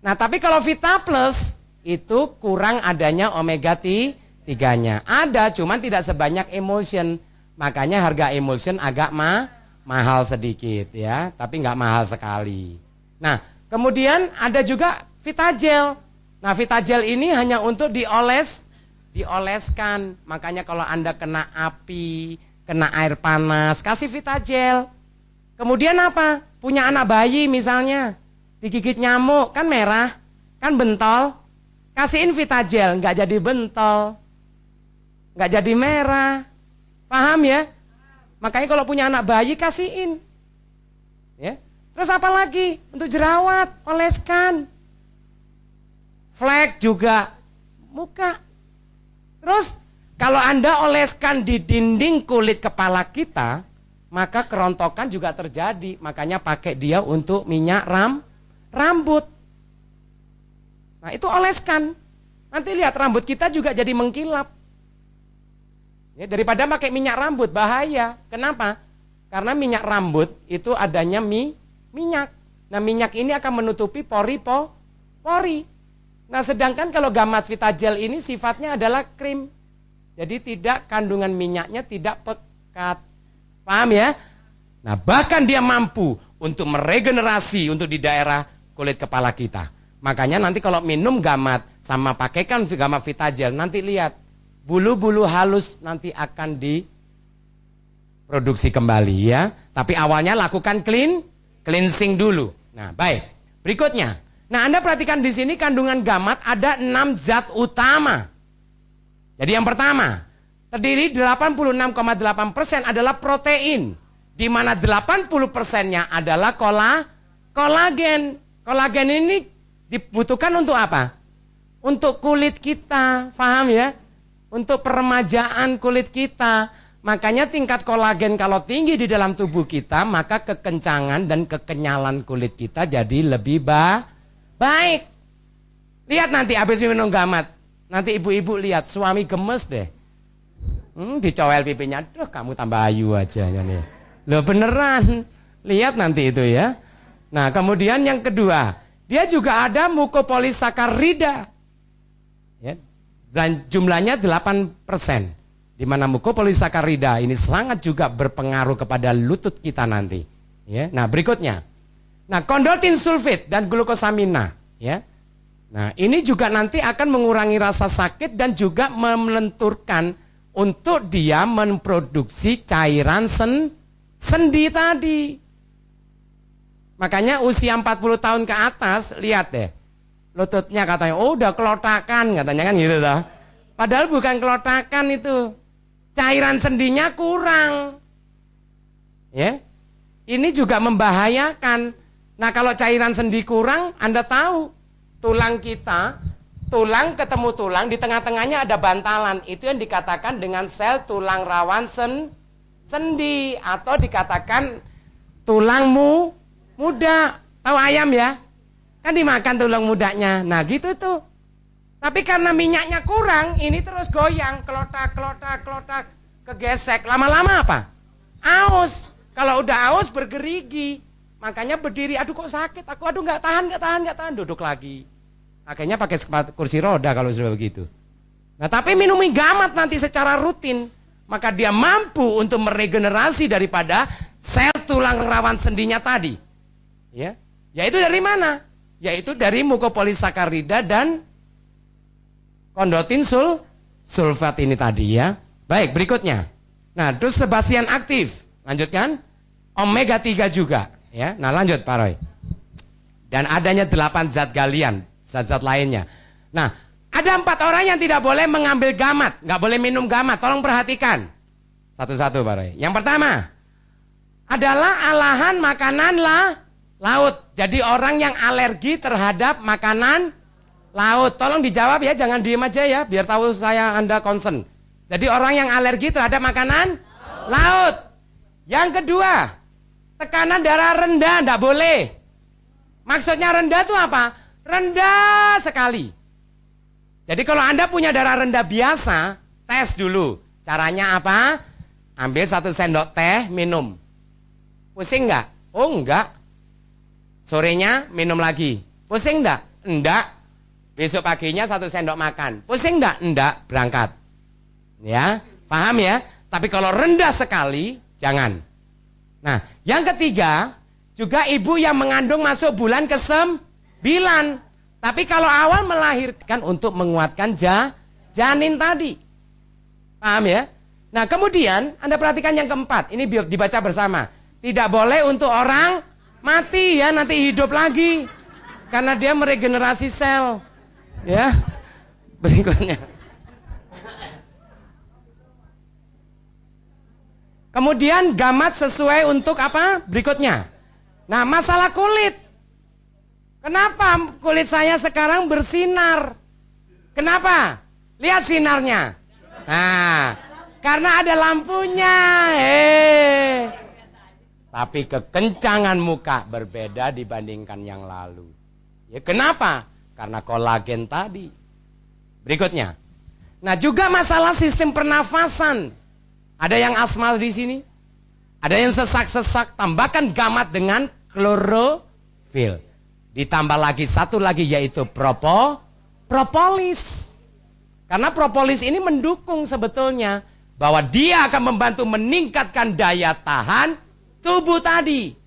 Speaker 1: Nah tapi kalau Vita Plus itu kurang adanya omega 3-nya. Ada cuman tidak sebanyak emulsion. Makanya harga emulsion agak mahal sedikit ya, tapi nggak mahal sekali. Nah kemudian ada juga Vitagel. Nah Vitagel ini hanya untuk dioleskan. Makanya kalau Anda kena api, kena air panas, kasih Vitagel. Kemudian apa? Punya anak bayi misalnya, digigit nyamuk, kan merah, kan bentol. Kasihin Vitagel, nggak jadi bentol, nggak jadi merah. Paham ya? Makanya kalau punya anak bayi kasihin. Ya. Terus apa lagi? Untuk jerawat, oleskan. Flek juga, muka. Terus kalau Anda oleskan di dinding kulit kepala kita, maka kerontokan juga terjadi. Makanya pakai dia untuk minyak rambut. Nah itu oleskan. Nanti lihat rambut kita juga jadi mengkilap. Ya, daripada pakai minyak rambut bahaya. Kenapa? Karena minyak rambut itu adanya minyak. Nah minyak ini akan menutupi pori. Nah sedangkan kalau gamat Vitagel ini sifatnya adalah krim. Jadi tidak, kandungan minyaknya tidak pekat. Paham ya? Nah bahkan dia mampu untuk meregenerasi untuk di daerah kulit kepala kita. Makanya nanti kalau minum gamat sama pakaikan gamat Vitagel, nanti lihat bulu-bulu halus nanti akan diproduksi kembali ya. Tapi awalnya lakukan cleansing dulu. Nah, baik. Berikutnya. Nah, Anda perhatikan di sini kandungan gamat ada 6 zat utama. Jadi yang pertama, terdiri 86,8% adalah protein, di mana 80%-nya adalah kolagen. Kolagen ini dibutuhkan untuk apa? Untuk kulit kita, paham ya? Untuk peremajaan kulit kita. Makanya tingkat kolagen kalau tinggi di dalam tubuh kita, maka kekencangan dan kekenyalan kulit kita jadi lebih baik. Lihat nanti habis minum gamat, nanti ibu-ibu lihat suami gemes deh. Dicowel pipinya, aduh kamu tambah ayu aja. Loh beneran, lihat nanti itu ya. Nah kemudian yang kedua, dia juga ada mukopolisakarida. Ya. Dan jumlahnya 8%. Di mana mukopolisakarida ini sangat juga berpengaruh kepada lutut kita nanti. Ya. Nah berikutnya. Nah kondroitin sulfit dan glukosamina. Ya. Nah ini juga nanti akan mengurangi rasa sakit dan juga melenturkan untuk dia memproduksi cairan sendi tadi. Makanya usia 40 tahun ke atas, lihat deh. Lututnya katanya, oh udah kelotakan katanya kan gitu toh. Padahal bukan kelotakan itu. Cairan sendinya kurang. Ya. Ini juga membahayakan. Nah, kalau cairan sendi kurang, Anda tahu, tulang kita, tulang ketemu tulang, di tengah-tengahnya ada bantalan. Itu yang dikatakan dengan sel tulang rawan sendi atau dikatakan tulangmu muda. Tahu ayam ya? Kan dimakan tulang mudanya. Nah gitu tuh. Tapi karena minyaknya kurang, ini terus goyang, kelotak, kegesek. Lama-lama apa? Aus. Kalau udah aus bergerigi. Makanya berdiri, aduh kok sakit, aduh nggak tahan, duduk lagi. Akhirnya pakai kursi roda kalau sudah begitu. Nah tapi minum gamat nanti secara rutin, maka dia mampu untuk meregenerasi daripada sel tulang rawan sendinya tadi. Ya, yaitu dari mana? Yaitu dari mukopolisakarida dan kondroitin sulfat ini tadi ya. Baik, berikutnya. Nah, terus Sebastian aktif. Lanjutkan. Omega 3 juga ya. Nah, lanjut Pak Roy. Dan adanya 8 zat galian, zat-zat lainnya. Nah, ada 4 orang yang tidak boleh mengambil gamat, nggak boleh minum gamat. Tolong perhatikan. Satu-satu Pak Roy. Yang pertama adalah alahan makanan laut. Jadi orang yang alergi terhadap makanan laut. Tolong dijawab ya, jangan diem aja ya, biar tahu Anda concern. Jadi orang yang alergi terhadap makanan laut. Yang kedua, tekanan darah rendah, enggak boleh. Maksudnya rendah itu apa? Rendah sekali. Jadi kalau Anda punya darah rendah biasa, tes dulu. Caranya apa? Ambil 1 sendok teh, minum. Pusing nggak? Oh enggak. Sorenya minum lagi. Pusing enggak? Enggak. Besok paginya 1 sendok makan. Pusing enggak? Enggak. Berangkat. Ya, paham ya? Tapi kalau rendah sekali, jangan. Nah, yang ketiga, juga ibu yang mengandung masuk bulan ke-9. Tapi kalau awal melahirkan untuk menguatkan janin tadi. Paham ya? Nah, kemudian Anda perhatikan yang keempat. Ini dibaca bersama. Tidak boleh untuk orang mati ya, nanti hidup lagi. Karena dia meregenerasi sel. Ya. Berikutnya. Kemudian gamat sesuai untuk apa? Berikutnya. Nah, masalah kulit. Kenapa kulit saya sekarang bersinar? Kenapa? Lihat sinarnya. Nah, karena ada lampunya. Tapi kekencangan muka berbeda dibandingkan yang lalu. Ya, kenapa? Karena kolagen tadi. Berikutnya. Nah, juga masalah sistem pernafasan. Ada yang asma di sini. Ada yang sesak-sesak. Tambahkan gamat dengan klorofil. Ditambah lagi satu lagi yaitu propolis. Karena propolis ini mendukung sebetulnya bahwa dia akan membantu meningkatkan daya tahan tubuh tadi.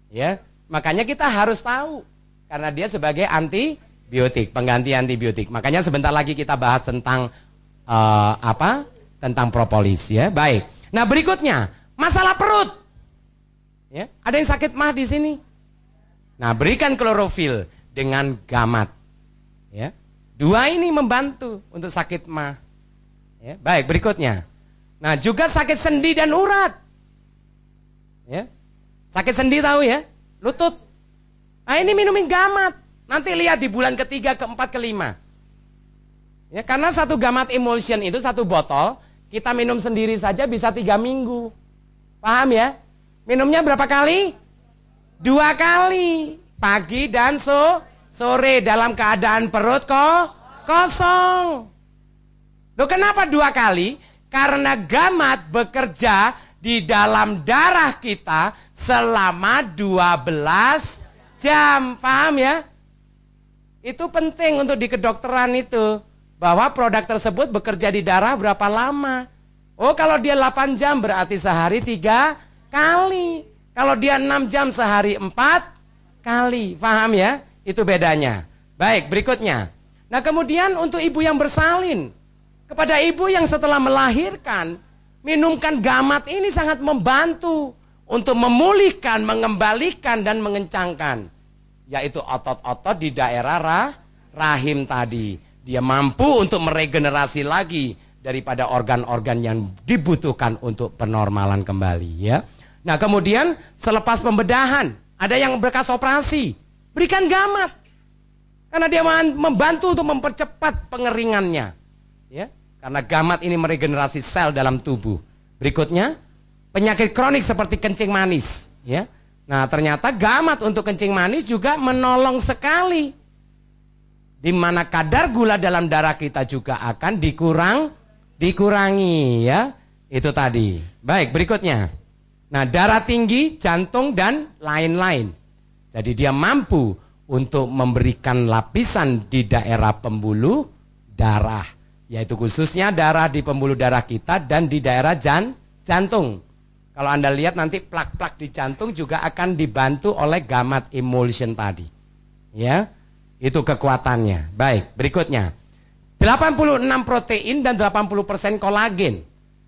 Speaker 1: Ya, makanya kita harus tahu karena dia sebagai antibiotik, pengganti antibiotik. Makanya sebentar lagi kita bahas tentang tentang propolis ya. Baik. Nah, berikutnya masalah perut. Ya, ada yang sakit mah di sini. Nah, berikan klorofil dengan gamat. Ya. 2 ini membantu untuk sakit mah. Ya, baik, berikutnya. Nah, juga sakit sendi dan urat. Ya. Sakit sendi tahu ya? Lutut. Nah, ini minumin gamat. Nanti lihat di bulan ke-3, ke-4, ke-5. Ya, karena 1 gamat emulsion itu 1 botol, kita minum sendiri saja bisa 3 minggu. Paham ya? Minumnya berapa kali? 2 kali. Pagi dan sore dalam keadaan perut kosong. Loh, kenapa 2 kali? Karena gamat bekerja di dalam darah kita selama 12 jam. Paham ya? Itu penting untuk di kedokteran itu. Bahwa produk tersebut bekerja di darah berapa lama. Oh, kalau dia 8 jam berarti sehari 3 kali. Kalau dia 6 jam sehari 4 kali. Paham ya? Itu bedanya. Baik, berikutnya. Nah, kemudian untuk ibu yang bersalin. Kepada ibu yang setelah melahirkan, minumkan gamat ini sangat membantu untuk memulihkan, mengembalikan, dan mengencangkan. Yaitu otot-otot di daerah rahim tadi. Dia mampu untuk meregenerasi lagi daripada organ-organ yang dibutuhkan untuk penormalan kembali ya. Nah, kemudian selepas pembedahan, ada yang bekas operasi, berikan gamat. Karena dia membantu untuk mempercepat pengeringannya. Ya, karena gamat ini meregenerasi sel dalam tubuh. Berikutnya, penyakit kronik seperti kencing manis. Ya. Nah, ternyata gamat untuk kencing manis juga menolong sekali. Di mana kadar gula dalam darah kita juga akan dikurangi ya. Itu tadi. Baik, berikutnya. Nah, darah tinggi, jantung, dan lain-lain. Jadi dia mampu untuk memberikan lapisan di daerah pembuluh darah. Yaitu khususnya darah di pembuluh darah kita dan di daerah jantung. Kalau Anda lihat nanti plak-plak di jantung juga akan dibantu oleh gamat emulsion tadi. Ya, itu kekuatannya. Baik, berikutnya. 86 protein dan 80% kolagen.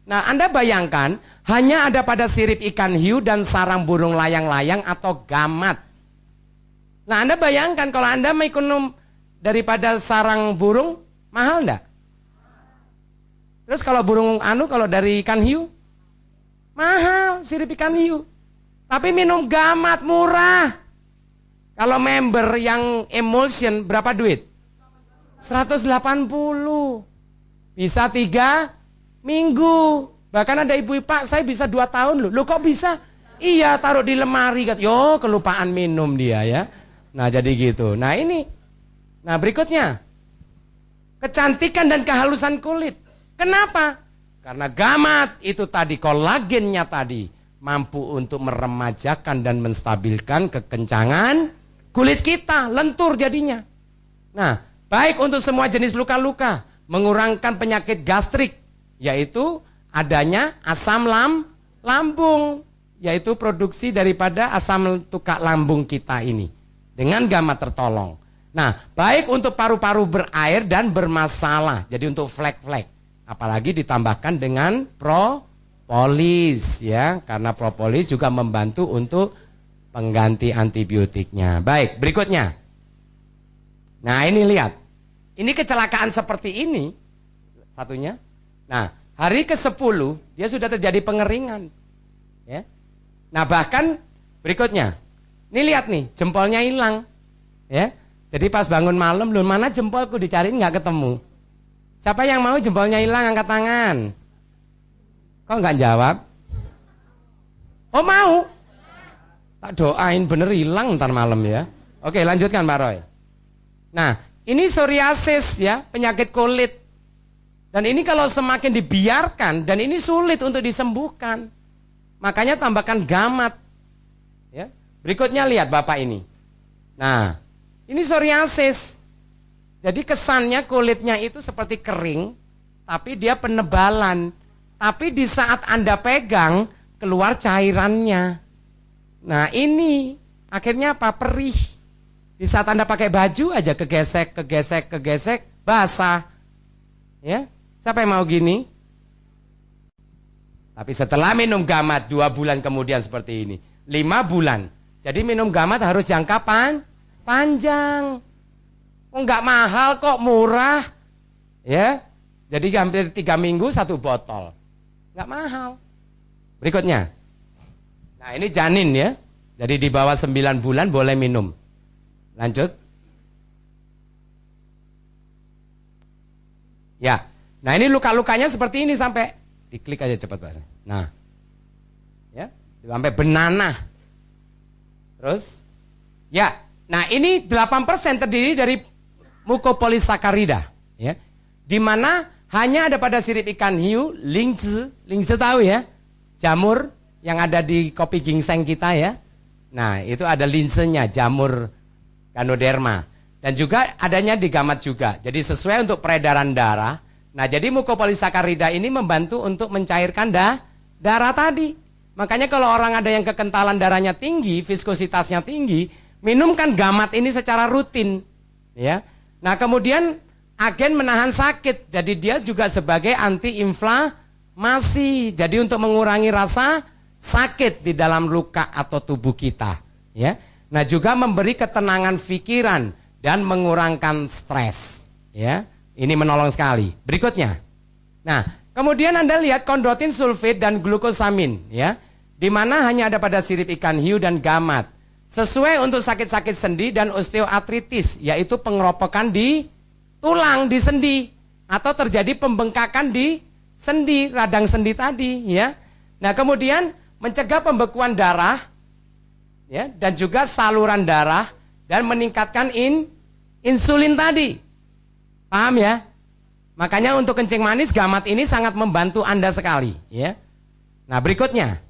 Speaker 1: Nah, Anda bayangkan hanya ada pada sirip ikan hiu dan sarang burung layang-layang atau gamat. Nah, Anda bayangkan kalau Anda minum daripada sarang burung, mahal enggak? Terus kalau kalau dari ikan hiu, mahal sirip ikan hiu. Tapi minum gamat murah. Kalau member yang emulsion berapa duit? 180. Bisa 3 minggu. Bahkan ada ibu, Pak, saya bisa 2 tahun loh. Loh, kok bisa? Iya, taruh di lemari. Yo, kelupaan minum dia ya. Nah, jadi gitu. Nah, ini. Nah, berikutnya. kecantikan dan kehalusan kulit. Kenapa? Karena gamat itu tadi, kolagennya tadi mampu untuk meremajakan dan menstabilkan kekencangan kulit kita, lentur jadinya. Nah, baik untuk semua jenis luka-luka, mengurangkan penyakit gastrik, yaitu adanya asam lambung, yaitu produksi daripada asam tukak lambung kita ini. Dengan gamat tertolong. Nah, baik untuk paru-paru berair dan bermasalah, jadi untuk flek-flek. Apalagi ditambahkan dengan propolis, ya, karena propolis juga membantu untuk pengganti antibiotiknya. Baik, berikutnya. Nah, ini lihat. Ini kecelakaan seperti ini, satunya. Nah, hari ke-10 dia sudah terjadi pengeringan. Ya. Nah, bahkan berikutnya. Ini lihat nih, jempolnya hilang. Ya. Jadi pas bangun malam, loh mana jempolku, dicariin nggak ketemu. Siapa yang mau jempolnya hilang, angkat tangan. Kok nggak jawab? Oh mau? Tak doain bener hilang ntar malam ya. Oke, lanjutkan Pak Roy. Nah, ini psoriasis ya, penyakit kulit. Dan ini kalau semakin dibiarkan, dan ini sulit untuk disembuhkan. Makanya tambahkan gamat. Ya. Berikutnya lihat Bapak ini. Nah, ini psoriasis. Jadi kesannya kulitnya itu seperti kering, tapi dia penebalan. Tapi di saat Anda pegang, keluar cairannya. Nah ini akhirnya apa? Perih. Di saat Anda pakai baju aja kegesek, basah. Ya, siapa yang mau gini? Tapi setelah minum gamat 2 bulan kemudian seperti ini, 5 bulan. Jadi minum gamat harus jangka panjang. Oh, nggak mahal kok, murah. Ya. Jadi hampir 3 minggu 1 botol. Nggak mahal. Berikutnya. Nah, ini janin ya. Jadi di bawah 9 bulan boleh minum. Lanjut. Ya. Nah, ini luka-lukanya seperti ini sampai diklik aja cepat Pak. Nah. Ya, sampai benanah. Terus ya. Nah, ini 8% terdiri dari mukopolisakarida, ya. Di mana hanya ada pada sirip ikan hiu, lingzi tahu ya? Jamur yang ada di kopi ginseng kita ya. Nah, itu ada linsenya, jamur Ganoderma. Dan juga adanya di gamat juga. Jadi sesuai untuk peredaran darah. Nah, jadi mukopolisakarida ini membantu untuk mencairkan darah tadi. Makanya kalau orang ada yang kekentalan darahnya tinggi, viskositasnya tinggi, minumkan gamat ini secara rutin, ya. Nah, kemudian agen menahan sakit, jadi dia juga sebagai antiinflamasi, jadi untuk mengurangi rasa sakit di dalam luka atau tubuh kita, ya. Nah, juga memberi ketenangan pikiran dan mengurangkan stres, ya. Ini menolong sekali. Berikutnya, nah, kemudian Anda lihat kondrotin sulfit dan glukosamin, ya, di mana hanya ada pada sirip ikan hiu dan gamat. Sesuai untuk sakit-sakit sendi dan osteoartritis, yaitu pengeropokan di tulang, di sendi, atau terjadi pembengkakan di sendi, radang sendi tadi, ya. Nah, kemudian mencegah pembekuan darah, ya, dan juga saluran darah, dan meningkatkan insulin tadi. Paham ya? Makanya untuk kencing manis, gamat ini sangat membantu Anda sekali, ya. Nah, berikutnya,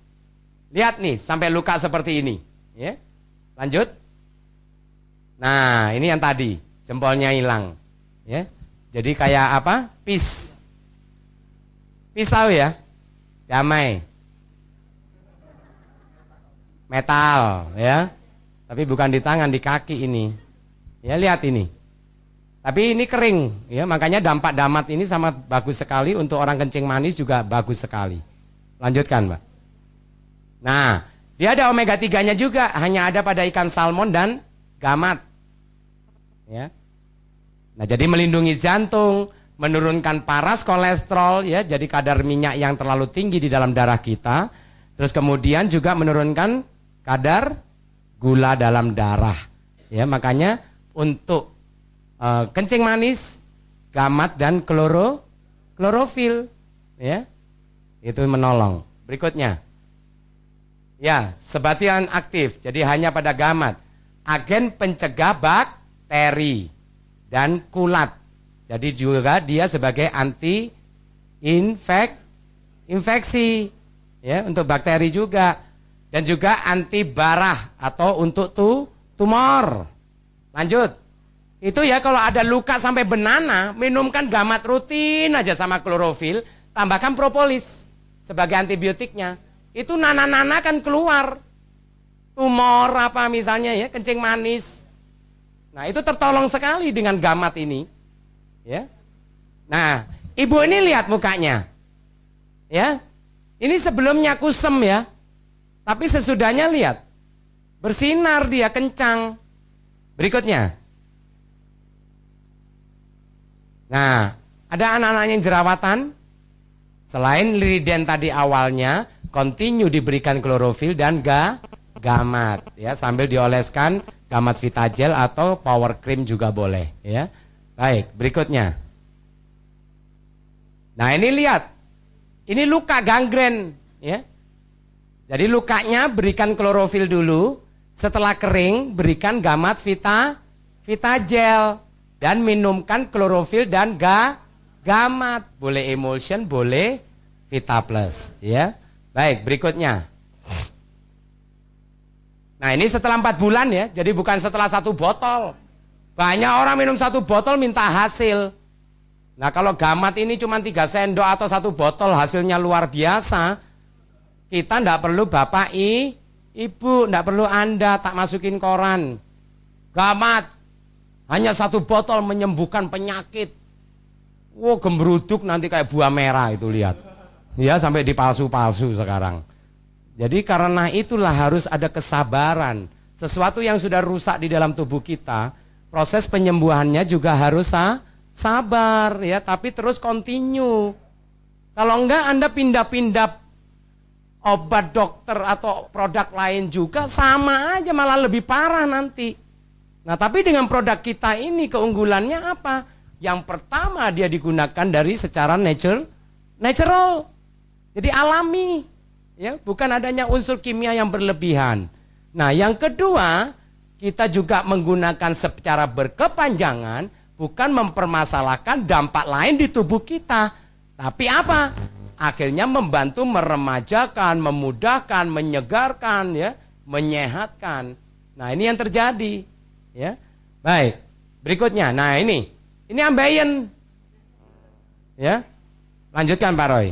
Speaker 1: lihat nih, sampai luka seperti ini, ya. Lanjut. Nah, ini yang tadi, jempolnya hilang. Ya. Jadi kayak apa? Pis tahu ya? Damai. Metal, ya. Tapi bukan di tangan, di kaki ini. Ya, lihat ini. Tapi ini kering, ya. Makanya dampak damat ini sangat bagus sekali untuk orang kencing manis, juga bagus sekali. Lanjutkan, Mbak. Nah, dia ada omega 3-nya juga, hanya ada pada ikan salmon dan gamat. Ya. Nah, jadi melindungi jantung, menurunkan paras kolesterol, ya, jadi kadar minyak yang terlalu tinggi di dalam darah kita. Terus kemudian juga menurunkan kadar gula dalam darah. Ya, makanya untuk kencing manis, gamat dan klorofil, ya. Itu menolong. Berikutnya. Ya, sebatian aktif, jadi hanya pada gamat. Agen pencegah bakteri dan kulat. Jadi juga dia sebagai anti infeksi ya, untuk bakteri juga, dan juga anti barah atau untuk tumor. Lanjut. Itu ya kalau ada luka sampai benana, minumkan gamat rutin aja sama klorofil, tambahkan propolis sebagai antibiotiknya. Itu nana-nana kan keluar. Tumor apa misalnya ya, kencing manis. Nah, itu tertolong sekali dengan gamat ini. Ya. Nah, ibu ini lihat mukanya. Ya. Ini sebelumnya kusem ya. Tapi sesudahnya lihat. Bersinar dia, kencang. Berikutnya. Nah, ada anak-anak yang jerawatan. Selain liriden tadi awalnya, continue diberikan klorofil dan gamat ya, sambil dioleskan gamat Vitagel atau power cream juga boleh ya. Baik, berikutnya. Nah, ini lihat. Ini luka gangren ya. Jadi lukanya berikan klorofil dulu, setelah kering berikan gamat Vitagel dan minumkan klorofil dan gamat. Boleh emulsion, boleh Vita Plus ya. Baik, berikutnya. Nah, ini setelah 4 bulan ya, jadi bukan setelah 1 botol. Banyak orang minum 1 botol minta hasil. Nah, kalau gamat ini cuma 3 sendok atau 1 botol hasilnya luar biasa, kita enggak perlu bapak ibu, enggak perlu Anda tak masukin koran. Gamat hanya 1 botol menyembuhkan penyakit. Wow, gembruduk nanti kayak buah merah itu, lihat. Ya, sampai dipalsu-palsu sekarang. Jadi karena itulah harus ada kesabaran. Sesuatu yang sudah rusak di dalam tubuh kita, proses penyembuhannya juga harus sabar ya, tapi terus continue. Kalau enggak Anda pindah-pindah obat dokter atau produk lain juga sama aja, malah lebih parah nanti. Nah, tapi dengan produk kita ini keunggulannya apa? Yang pertama, dia digunakan dari secara natural. Jadi alami. Ya, bukan adanya unsur kimia yang berlebihan. Nah, yang kedua, kita juga menggunakan secara berkepanjangan, bukan mempermasalahkan dampak lain di tubuh kita. Tapi apa? Akhirnya membantu meremajakan, memudahkan, menyegarkan, ya, menyehatkan. Nah, ini yang terjadi. Ya, baik. Berikutnya, nah ini ambeien. Ya, lanjutkan Pak Roy.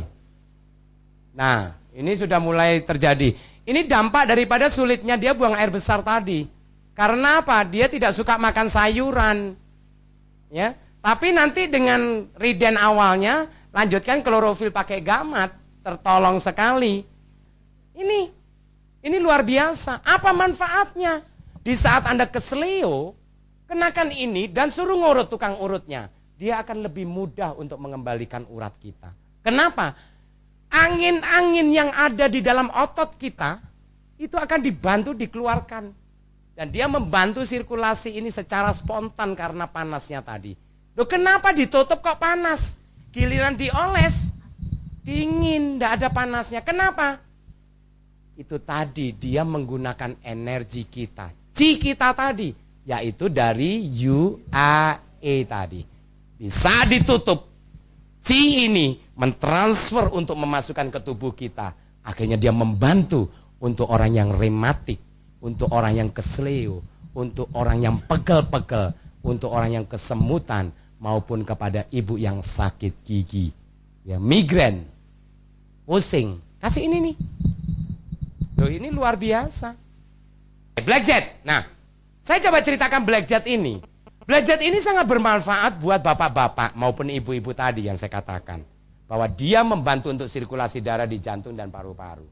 Speaker 1: Nah, ini sudah mulai terjadi. Ini dampak daripada sulitnya dia buang air besar tadi. Karena apa? Dia tidak suka makan sayuran. Ya, tapi nanti dengan riden awalnya, lanjutkan klorofil pakai gamat, tertolong sekali. Ini luar biasa. Apa manfaatnya? Di saat Anda keseleo, kenakan ini dan suruh ngurut tukang urutnya. Dia akan lebih mudah untuk mengembalikan urat kita. Kenapa? Angin-angin yang ada di dalam otot kita itu akan dibantu dikeluarkan. Dan dia membantu sirkulasi ini secara spontan karena panasnya tadi. Loh, kenapa ditutup kok panas? Giliran dioles, dingin, tidak ada panasnya. Kenapa? Itu tadi dia menggunakan energi kita, chi kita tadi, yaitu dari UAE tadi. Bisa ditutup, chi ini mentransfer untuk memasukkan ke tubuh kita. Akhirnya dia membantu untuk orang yang rematik, untuk orang yang kesleo, untuk orang yang pegel-pegel, untuk orang yang kesemutan, maupun kepada ibu yang sakit gigi, ya, migrain, pusing. Kasih ini nih. Loh, ini luar biasa. Black Jet. Nah, saya coba ceritakan Black Jet ini. Black Jet ini sangat bermanfaat buat bapak-bapak maupun ibu-ibu tadi yang saya katakan. Bahwa dia membantu untuk sirkulasi darah di jantung dan paru-paru.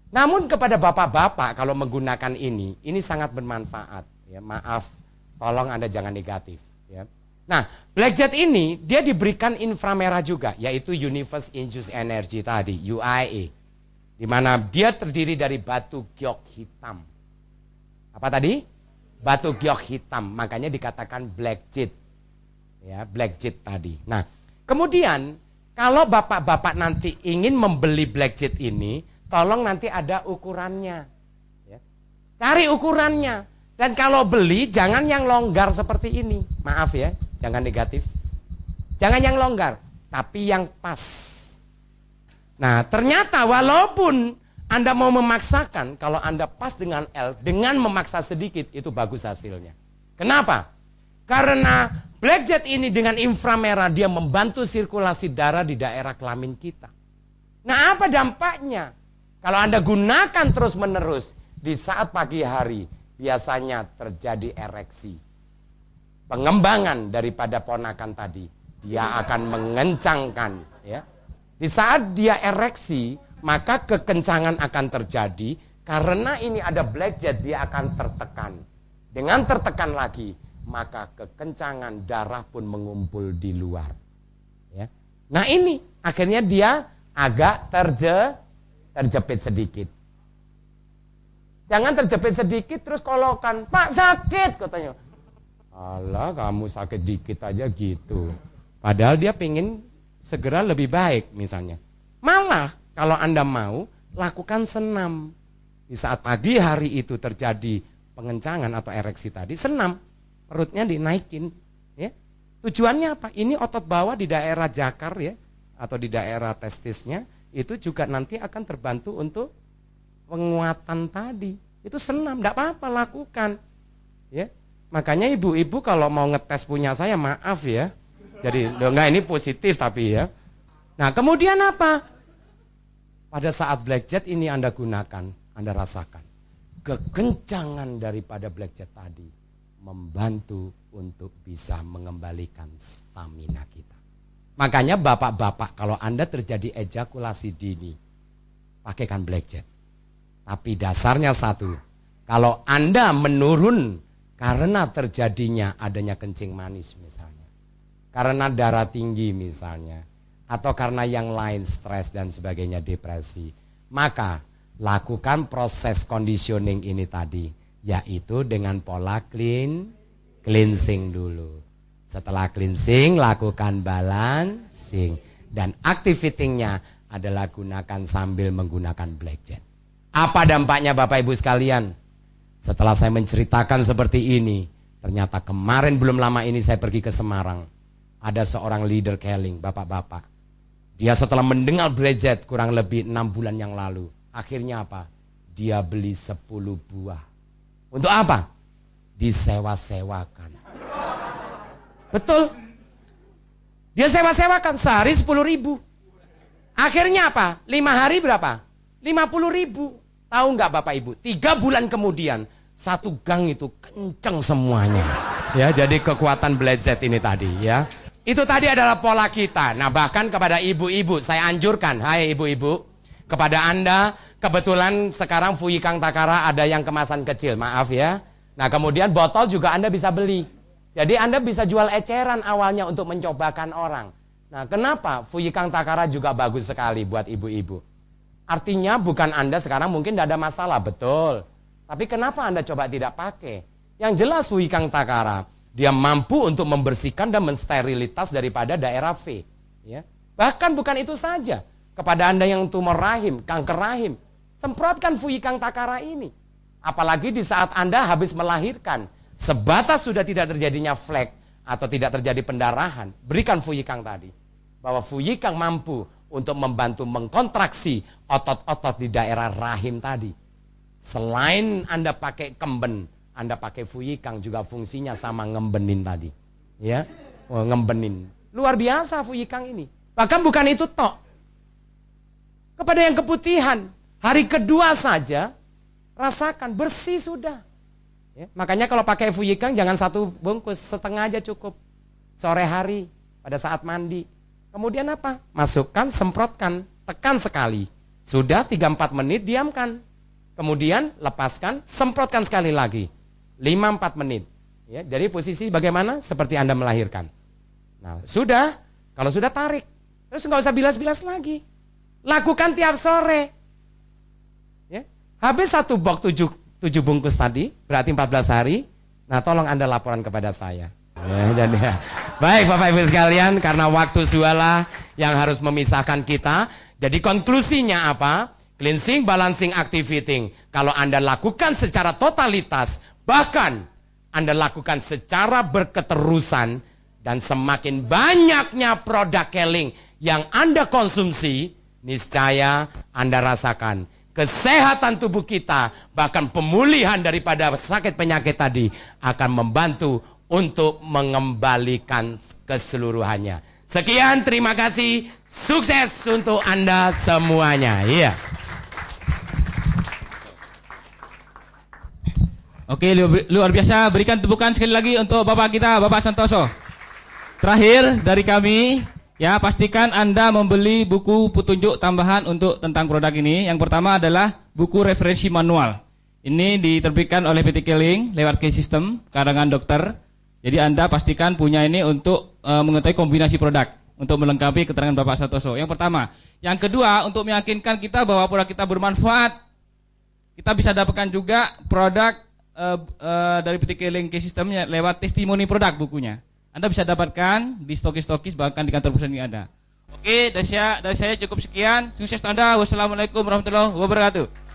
Speaker 1: Namun kepada bapak-bapak kalau menggunakan ini sangat bermanfaat. Ya, maaf, tolong Anda jangan negatif. Ya. Nah, Black Jet ini dia diberikan inframerah juga, yaitu Universe Induced Energy tadi, UIA. Di mana dia terdiri dari batu giok hitam. Apa tadi? Batu giok hitam, makanya dikatakan Black Jet. Ya, Black Jet tadi. Nah, kemudian kalau bapak-bapak nanti ingin membeli Black Jet ini, tolong nanti ada ukurannya. Ya. Cari ukurannya. Dan kalau beli, jangan yang longgar seperti ini. Maaf ya, jangan negatif. Jangan yang longgar, tapi yang pas. Nah, ternyata walaupun Anda mau memaksakan, kalau Anda pas dengan L, dengan memaksa sedikit, itu bagus hasilnya. Kenapa? Karena black jet ini dengan inframerah, dia membantu sirkulasi darah di daerah kelamin kita. Nah, apa dampaknya? Kalau Anda gunakan terus-menerus, di saat pagi hari, biasanya terjadi ereksi. Pengembangan daripada ponakan tadi, dia akan mengencangkan, ya. Di saat dia ereksi, maka kekencangan akan terjadi. Karena ini ada black jet, dia akan tertekan. Dengan tertekan lagi, maka kekencangan darah pun mengumpul di luar. Ya. Nah ini, akhirnya dia agak terjepit sedikit. Jangan terjepit sedikit terus kolokan, Pak sakit katanya. Alah kamu sakit dikit aja gitu. Padahal dia pengen segera lebih baik misalnya. Malah kalau Anda mau, lakukan senam. Di saat pagi hari itu terjadi pengencangan atau ereksi tadi, senam. Perutnya dinaikin. Ya. Tujuannya apa? Ini otot bawah di daerah jakar ya, atau di daerah testisnya, itu juga nanti akan terbantu untuk penguatan tadi. Itu senam, tidak apa-apa lakukan. Ya. Makanya ibu-ibu kalau mau ngetes punya saya, maaf ya. Jadi enggak ini positif tapi ya. Nah kemudian apa? Pada saat black jet ini Anda gunakan, Anda rasakan. Kekencangan daripada black jet tadi membantu untuk bisa mengembalikan stamina kita. Makanya bapak-bapak kalau Anda terjadi ejakulasi dini, pakaikan black jet. Tapi dasarnya satu, kalau Anda menurun karena terjadinya adanya kencing manis misalnya. Karena darah tinggi misalnya, atau karena yang lain stres dan sebagainya depresi, maka lakukan proses conditioning ini tadi, yaitu dengan pola cleansing dulu. Setelah cleansing lakukan balancing, dan activatingnya adalah gunakan sambil menggunakan black jet. Apa dampaknya Bapak Ibu sekalian? Setelah saya menceritakan seperti ini, ternyata kemarin belum lama ini saya pergi ke Semarang. Ada seorang leader Keling, bapak-bapak. Dia setelah mendengar black jet kurang lebih 6 bulan yang lalu. Akhirnya apa? Dia beli 10 buah. Untuk apa? Disewa-sewakan. Betul. Dia sewa-sewakan sehari 10.000. Akhirnya apa? 5 hari berapa? 50.000. Tahu nggak Bapak Ibu? 3 bulan kemudian satu gang itu kenceng semuanya. Ya, jadi kekuatan black jet ini tadi ya. Itu tadi adalah pola kita. Nah bahkan kepada ibu-ibu saya anjurkan, hai ibu-ibu, kepada Anda kebetulan sekarang Fuyikang Takara ada yang kemasan kecil, maaf ya. Nah kemudian botol juga Anda bisa beli. Jadi Anda bisa jual eceran awalnya untuk mencobakan orang. Nah kenapa Fuyikang Takara juga bagus sekali buat ibu-ibu. Artinya bukan Anda sekarang mungkin tidak ada masalah, betul. Tapi kenapa Anda coba tidak pakai? Yang jelas Fuyikang Takara, dia mampu untuk membersihkan dan mensterilitas daripada daerah V. Ya. Bahkan bukan itu saja. Kepada Anda yang tumor rahim, kanker rahim, semprotkan Fuyikang Takara ini. Apalagi di saat Anda habis melahirkan, sebatas sudah tidak terjadinya flek atau tidak terjadi pendarahan, berikan Fuyikang tadi. Bahwa Fuyikang mampu untuk membantu mengkontraksi otot-otot di daerah rahim tadi. Selain Anda pakai kemben, Anda pakai Fuyikang juga fungsinya sama ngembenin tadi. Ya, ngembenin. Luar biasa Fuyikang ini. Bahkan bukan itu tok. Kepada yang keputihan, hari kedua saja rasakan bersih sudah. Ya, makanya kalau pakai Fuyikang jangan 1 bungkus, setengah aja cukup. Sore hari pada saat mandi. Kemudian apa? Masukkan, semprotkan, tekan sekali. Sudah 3-4 menit diamkan. Kemudian lepaskan, semprotkan sekali lagi. 5-4 menit. Ya, jadi posisi bagaimana? Seperti Anda melahirkan. Nah, sudah. Kalau sudah tarik. Terus nggak usah bilas-bilas lagi. Lakukan tiap sore. Ya. Habis 1 box 7 bungkus tadi, berarti 14 hari. Nah, tolong Anda laporan kepada saya. Ya, dan ya. Baik Bapak Ibu sekalian, karena waktu sualah yang harus memisahkan kita. Jadi konklusinya apa? Cleansing, balancing, activating. Kalau Anda lakukan secara totalitas, bahkan Anda lakukan secara berketerusan, Dan semakin banyaknya produk Keling yang Anda konsumsi, niscaya Anda rasakan kesehatan tubuh kita, bahkan pemulihan daripada sakit penyakit tadi akan membantu untuk mengembalikan keseluruhannya. Sekian, terima kasih, sukses untuk Anda semuanya. Iya.
Speaker 3: Oke, luar biasa. Berikan tepukan sekali lagi untuk Bapak kita, Bapak Santoso. Terakhir dari kami, ya, pastikan Anda membeli buku petunjuk tambahan untuk tentang produk ini. Yang pertama adalah buku referensi manual. Ini diterbitkan oleh PT Keling lewat case system karangan dokter. Jadi Anda pastikan punya ini untuk mengetahui kombinasi produk untuk melengkapi keterangan Bapak Santoso. Yang pertama. Yang kedua, untuk meyakinkan kita bahwa produk kita bermanfaat, kita bisa dapatkan juga produk dari PT Keling case systemnya lewat testimoni produk bukunya. Anda bisa dapatkan di stokis-stokis, bahkan di kantor pusat ini ada. Oke, dari saya cukup sekian. Sukses Anda. Wassalamualaikum warahmatullahi wabarakatuh.